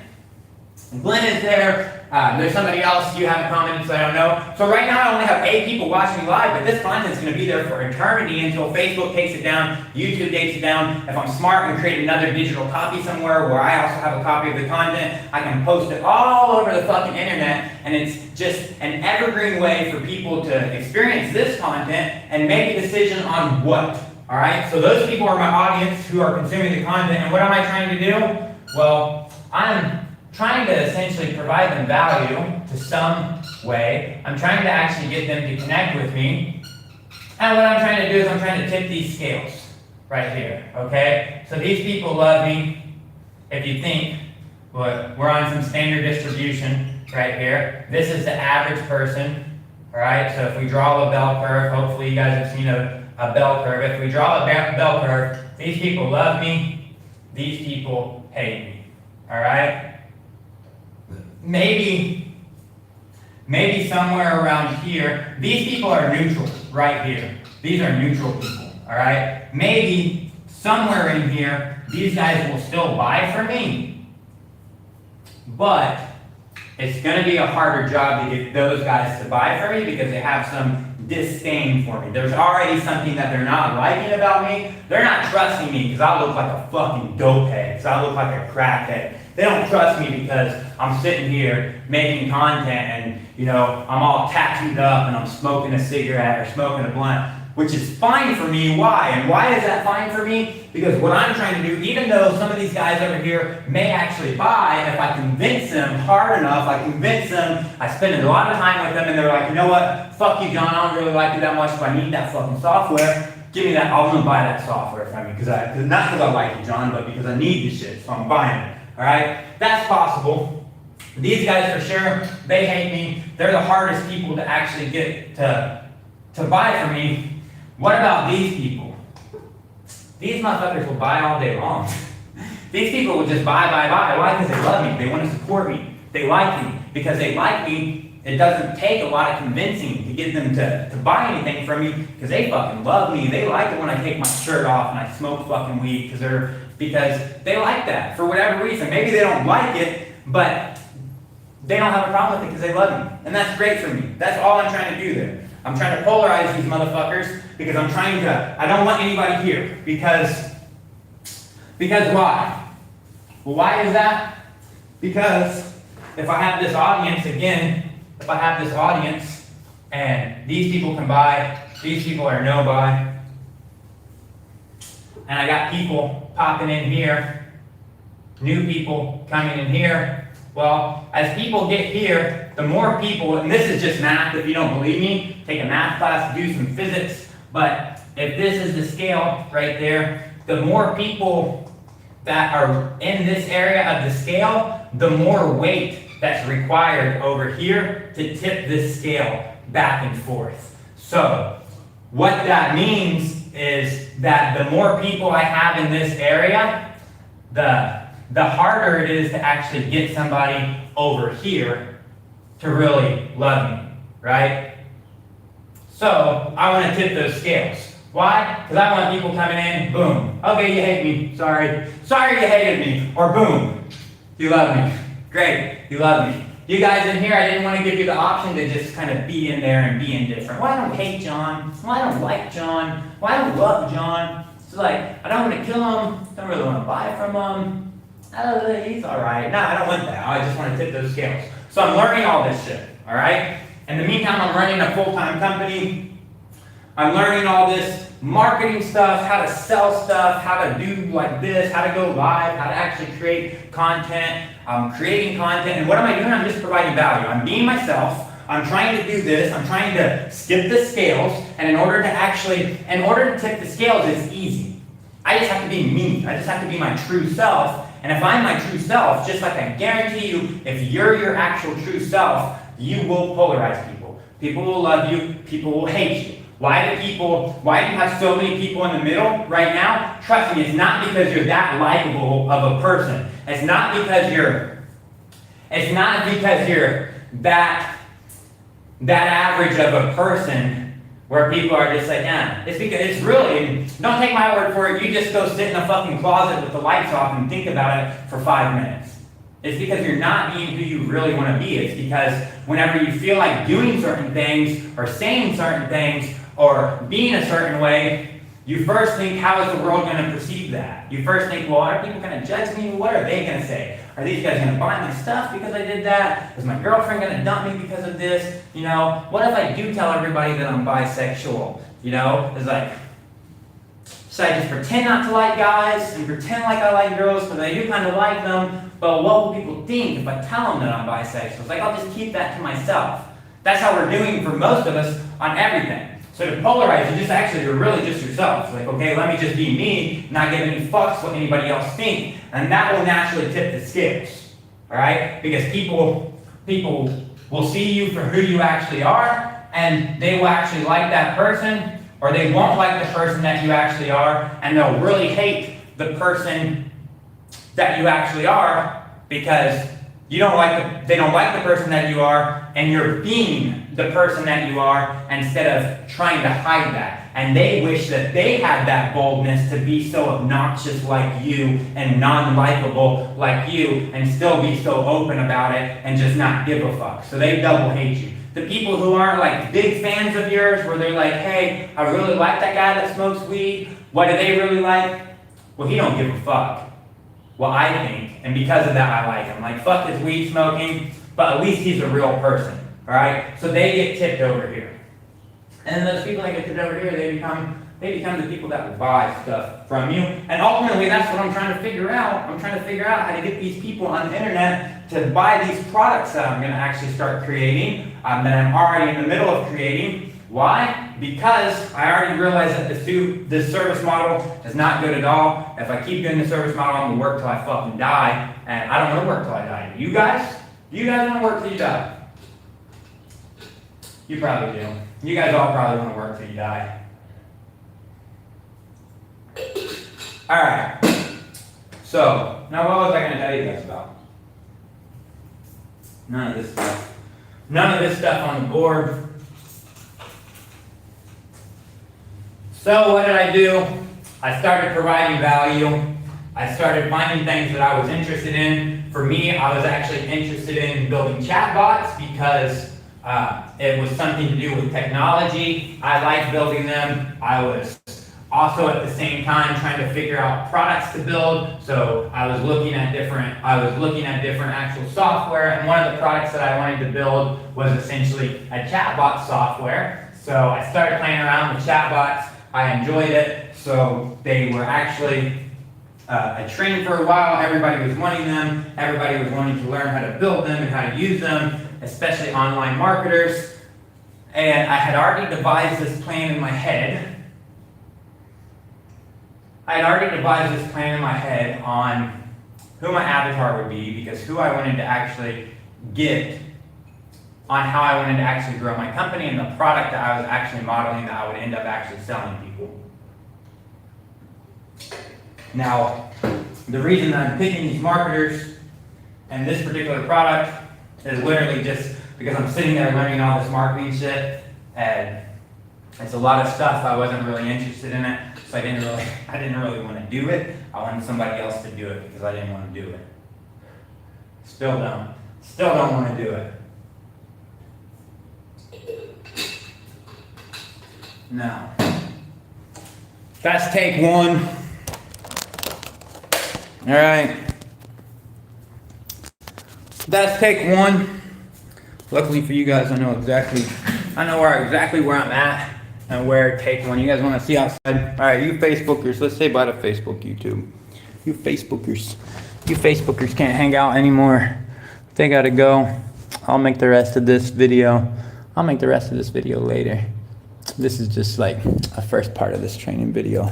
is there. There's somebody else you haven't commented, so I don't know. So right now I only have 8 people watching live, but this content's going to be there for eternity until Facebook takes it down, YouTube takes it down. If I'm smart and create another digital copy somewhere where I also have a copy of the content, I can post it all over the fucking internet, and it's just an evergreen way for people to experience this content and make a decision on what. Alright, so those people are my audience who are consuming the content, and what am I trying to do? Well, I'm trying to essentially provide them value to some way. I'm trying to actually get them to connect with me. And what I'm trying to do is I'm trying to tip these scales right here, okay? So these people love me. If you think, well, we're on some standard distribution right here. This is the average person, all right? So if we draw a bell curve, hopefully you guys have seen a bell curve. If we draw a bell curve, these people love me, these people hate me, all right? Maybe somewhere around here, these people are neutral right here. These are neutral people, all right? Maybe somewhere in here, these guys will still buy from me, but it's going to be a harder job to get those guys to buy from me because they have some disdain for me. There's already something that they're not liking about me. They're not trusting me because I look like a fucking dopehead, because I look like a crackhead. They don't trust me because I'm sitting here making content and, you know, I'm all tattooed up and I'm smoking a cigarette or smoking a blunt, which is fine for me. Why? And why is that fine for me? Because what I'm trying to do, even though some of these guys over here may actually buy, if I convince them hard enough, I convince them, I spend a lot of time with them and they're like, you know what, fuck you, John, I don't really like you that much, so I need that fucking software. Give me that, I'm gonna buy that software from you, not because I like you, John, but because I need the shit, so I'm buying it. Alright? That's possible. These guys for sure, they hate me. They're the hardest people to actually get to buy from me. What about these people? These motherfuckers will buy all day long. These people will just buy. Why? Because they love me. They want to support me. They like me. Because they like me, it doesn't take a lot of convincing to get them to buy anything from me, because they fucking love me. They like it when I take my shirt off and I smoke fucking weed, because they like that for whatever reason. Maybe they don't like it, but they don't have a problem with it because they love me. And that's great for me. That's all I'm trying to do there. I'm trying to polarize these motherfuckers because I don't want anybody here. Because why? Well, why is that? Because if I have this audience, and these people can buy, these people are no buy, and I got people popping in here, new people coming in here. Well, as people get here, the more people, and this is just math, if you don't believe me, take a math class, do some physics, but if this is the scale right there, the more people that are in this area of the scale, the more weight that's required over here to tip this scale back and forth. So, what that means is that the more people I have in this area, the harder it is to actually get somebody over here to really love me, right? So, I want to tip those scales. Why? Because I want people coming in, boom. Okay, you hate me, sorry. Sorry you hated me. Or boom, you love me. Great, you love me. You guys in here, I didn't want to give you the option to just kind of be in there and be indifferent. Well, I don't hate John. Well, I don't like John. Well, I don't love John. It's like, I don't want to kill him. Don't really want to buy from him. He's all right. No, I don't want that. I just want to tip those scales. So I'm learning all this shit, all right? In the meantime, I'm running a full-time company. I'm learning all this marketing stuff, how to sell stuff, how to do like this, how to go live, how to actually create content. I'm creating content, and what am I doing? I'm just providing value. I'm being myself. I'm trying to do this. I'm trying to skip the scales, and in order to tip the scales, it's easy. I just have to be me. I just have to be my true self. And if I'm my true self, just like I guarantee you, if you're your actual true self, you will polarize people. People will love you. People will hate you. Why do you have so many people in the middle right now? Trust me, it's not because you're that likable of a person. It's not because you're that average of a person where people are just like, yeah. It's because it's really, don't take my word for it, you just go sit in a fucking closet with the lights off and think about it for 5 minutes. It's because you're not being who you really want to be. It's because whenever you feel like doing certain things or saying certain things or being a certain way, you first think, how is the world going to perceive that? You first think, well, are people going to judge me? What are they going to say? Are these guys going to buy my stuff because I did that? Is my girlfriend going to dump me because of this? You know, what if I do tell everybody that I'm bisexual? You know, it's like, should I just pretend not to like guys and pretend like I like girls because I do kind of like them? But what will people think if I tell them that I'm bisexual? It's like, I'll just keep that to myself. That's how we're doing for most of us on everything. So to polarize, you're really just yourself. It's like, okay, let me just be me, not give any fucks what anybody else thinks, and that will naturally tip the scales, all right? Because people will see you for who you actually are, and they will actually like that person, or they won't like the person that you actually are, and they'll really hate the person that you actually are because they don't like the person that you are, and you're being the person that you are instead of trying to hide that. And they wish that they had that boldness to be so obnoxious like you and non-likable like you and still be so open about it and just not give a fuck. So they double hate you. The people who aren't like big fans of yours, where they're like, hey, I really like that guy that smokes weed. What do they really like? Well, he don't give a fuck. Well, I think, and because of that, I like him. Like, fuck his weed smoking, but at least he's a real person, all right? So they get tipped over here. And those people that get tipped over here, they become the people that will buy stuff from you. And ultimately, that's what I'm trying to figure out. I'm trying to figure out how to get these people on the internet to buy these products that I'm going to actually start creating, that I'm already in the middle of creating. Why? Because I already realized that this service model is not good at all. If I keep doing the service model, I'm going to work till I fucking die. And I don't want to work till I die. You guys? Do you guys want to work till you die? You probably do. You guys all probably want to work till you die. Alright, so, now what was I going to tell you guys about? None of this stuff. None of this stuff on the board. So what did I do? I started providing value. I started finding things that I was interested in. For me, I was actually interested in building chatbots because it was something to do with technology. I liked building them. I was also at the same time trying to figure out products to build. So I was looking at different actual software, and one of the products that I wanted to build was essentially a chatbot software. So I started playing around with chatbots. I enjoyed it. So they were actually I trained for a while. Everybody was wanting them. Everybody was wanting to learn how to build them and how to use them, especially online marketers. And I had already devised this plan in my head. On who my avatar would be, because who I wanted to actually get, on how I wanted to actually grow my company, and the product that I was actually modeling that I would end up actually selling people. Now, the reason that I'm picking these marketers and this particular product is literally just because I'm sitting there learning all this marketing shit, and it's a lot of stuff. I wasn't really interested in it, so I didn't really want to do it. I wanted somebody else to do it because I didn't want to do it. Still don't want to do it. Now, that's take one. All right. That's take one. Luckily for you guys, I know exactly where I'm at and where take one. You guys want to see outside? All right, you Facebookers, let's say bye to Facebook, YouTube. You Facebookers can't hang out anymore. They gotta go. I'll make the rest of this video later. This is just like a first part of this training video.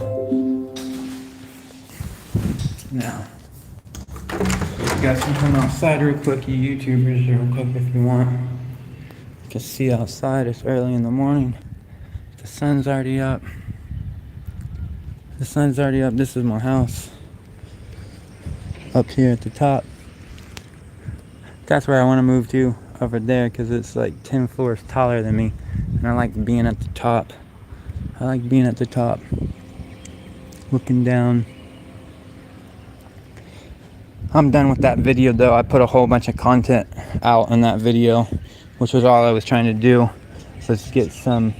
Now, you guys can come outside real quick, you YouTubers, real quick if you want. You can see outside, it's early in the morning. The sun's already up. This is my house. Up here at the top. That's where I want to move to, over there, because it's like 10 floors taller than me. And I like being at the top. Looking down. I'm done with that video though. I put a whole bunch of content out in that video, which was all I was trying to do. So let's get some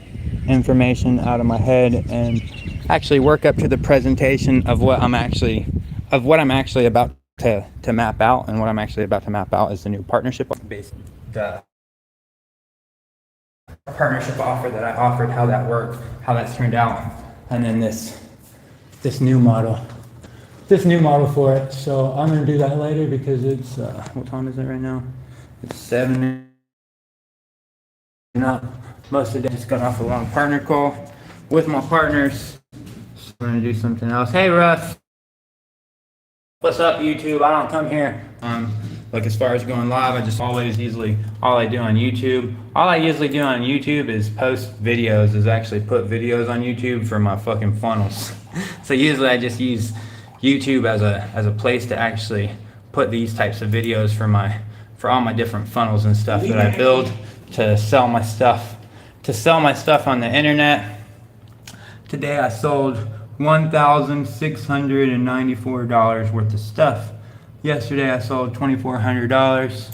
information out of my head and actually work up to the presentation of what I'm actually about to map out. And what I'm actually about to map out is the new partnership partnership offer that I offered, how that worked, how that's turned out, and then this new model for it. So I'm gonna do that later because it's what time is it right now? It's 7. Not most of the day. Just got off a long partner call with my partners. So we're gonna do something else. Hey Russ, what's up YouTube? I don't come here. Like as far as going live, all I usually do on YouTube is post videos, is actually put videos on YouTube for my fucking funnels. So usually I just use YouTube as a place to actually put these types of videos for all my different funnels and stuff that I build to sell my stuff on the internet. Today I sold $1,694 worth of stuff. Yesterday I sold $2,400.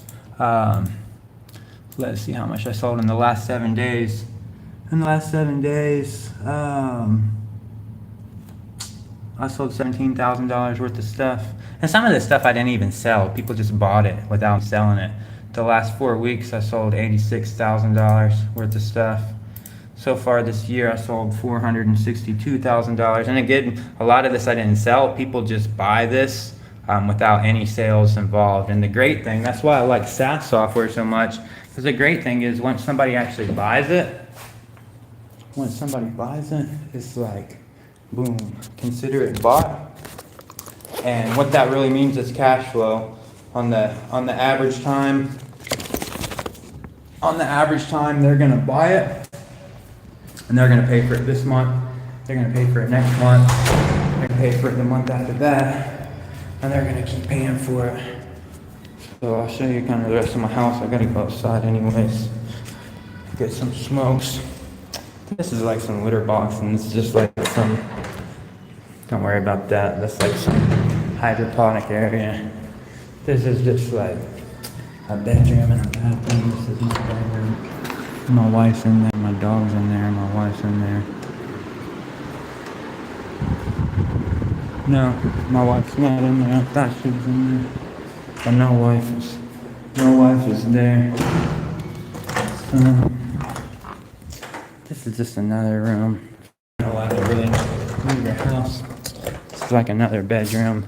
let's see how much I sold in the last 7 days. In the last 7 days, I sold $17,000 worth of stuff. And some of this stuff I didn't even sell. People just bought it without selling it. The last 4 weeks, I sold $86,000 worth of stuff. So far this year, I sold $462,000. And again, a lot of this I didn't sell. People just buy this without any sales involved. And the great thing, that's why I like SaaS software so much, because the great thing is once somebody actually buys it, it's like, boom, consider it bought. And what that really means is cash flow. On the average time, they're gonna buy it, and they're gonna pay for it this month. They're gonna pay for it next month. They're gonna pay for it the month after that, and they're gonna keep paying for it. So I'll show you kind of the rest of my house. I gotta go outside anyways, get some smokes. This is like some litter box, and it's just like some. Don't worry about that. That's like some hydroponic area. This is just like a bedroom and a bathroom. This is my bedroom. My wife's in there, my dog's in there, my wife's in there. No, my wife's not in there. I thought she was in there. But no wife is there. So, this is just another room. I don't like to really leave the house. This is like another bedroom.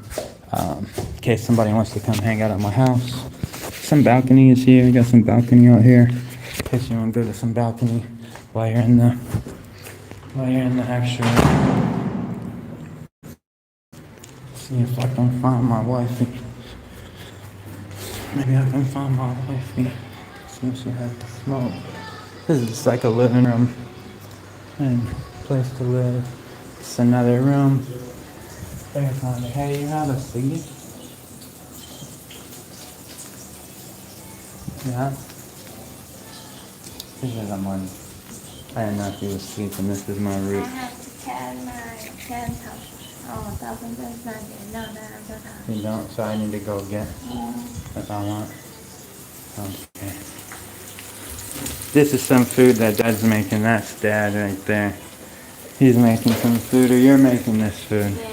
In case somebody wants to come hang out at my house. Some balcony is here. Got some balcony out here. In case you want to go to some balcony while you're in the actual. See if I can find my wifey. Maybe I can find my wifey. See if she has the smoke. This is just like a living room and place to live. It's another room. Hey, you have a seat? Yeah. This is a money. I didn't know if you was sleeping. This is my room. I have to carry my 10,000. Oh, 1,000 is not there. No, I don't have. You don't? So I need to go get what I want. Okay. This is some food that Dad's making. That's Dad right there. He's making some food, or you're making this food? Yes.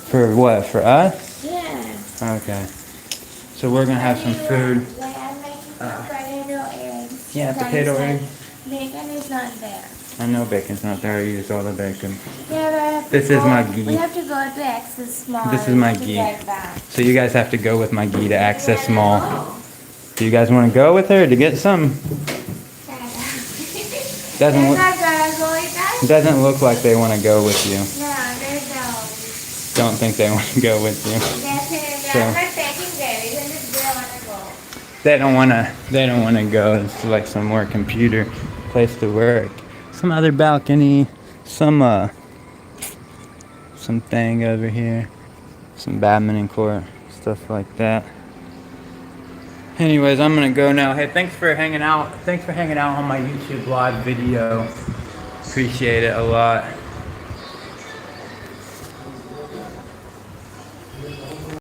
For what? For us? Yes. Okay. So we're gonna have some food. Like I'm making potato eggs. Yeah, potato eggs. Bacon is not there. I know bacon's not there. I used all the bacon. Yeah, but This is my ghee. we have to go to access mall. This is my to ghee. get back. So you guys have to go with my ghee to Access Mall. Do you guys want to go with her to get some? They're not gonna go with us? Doesn't look like they want to go with you. No, they don't. Don't think they want to go with you. They're not taking there, even if they wanna go. They don't want to go. It's like some more computer place to work. Some other balcony. Some thing over here. Some badminton court. Stuff like that. Anyways, I'm gonna go now. Hey, thanks for hanging out. Thanks for hanging out on my YouTube live video. Appreciate it a lot.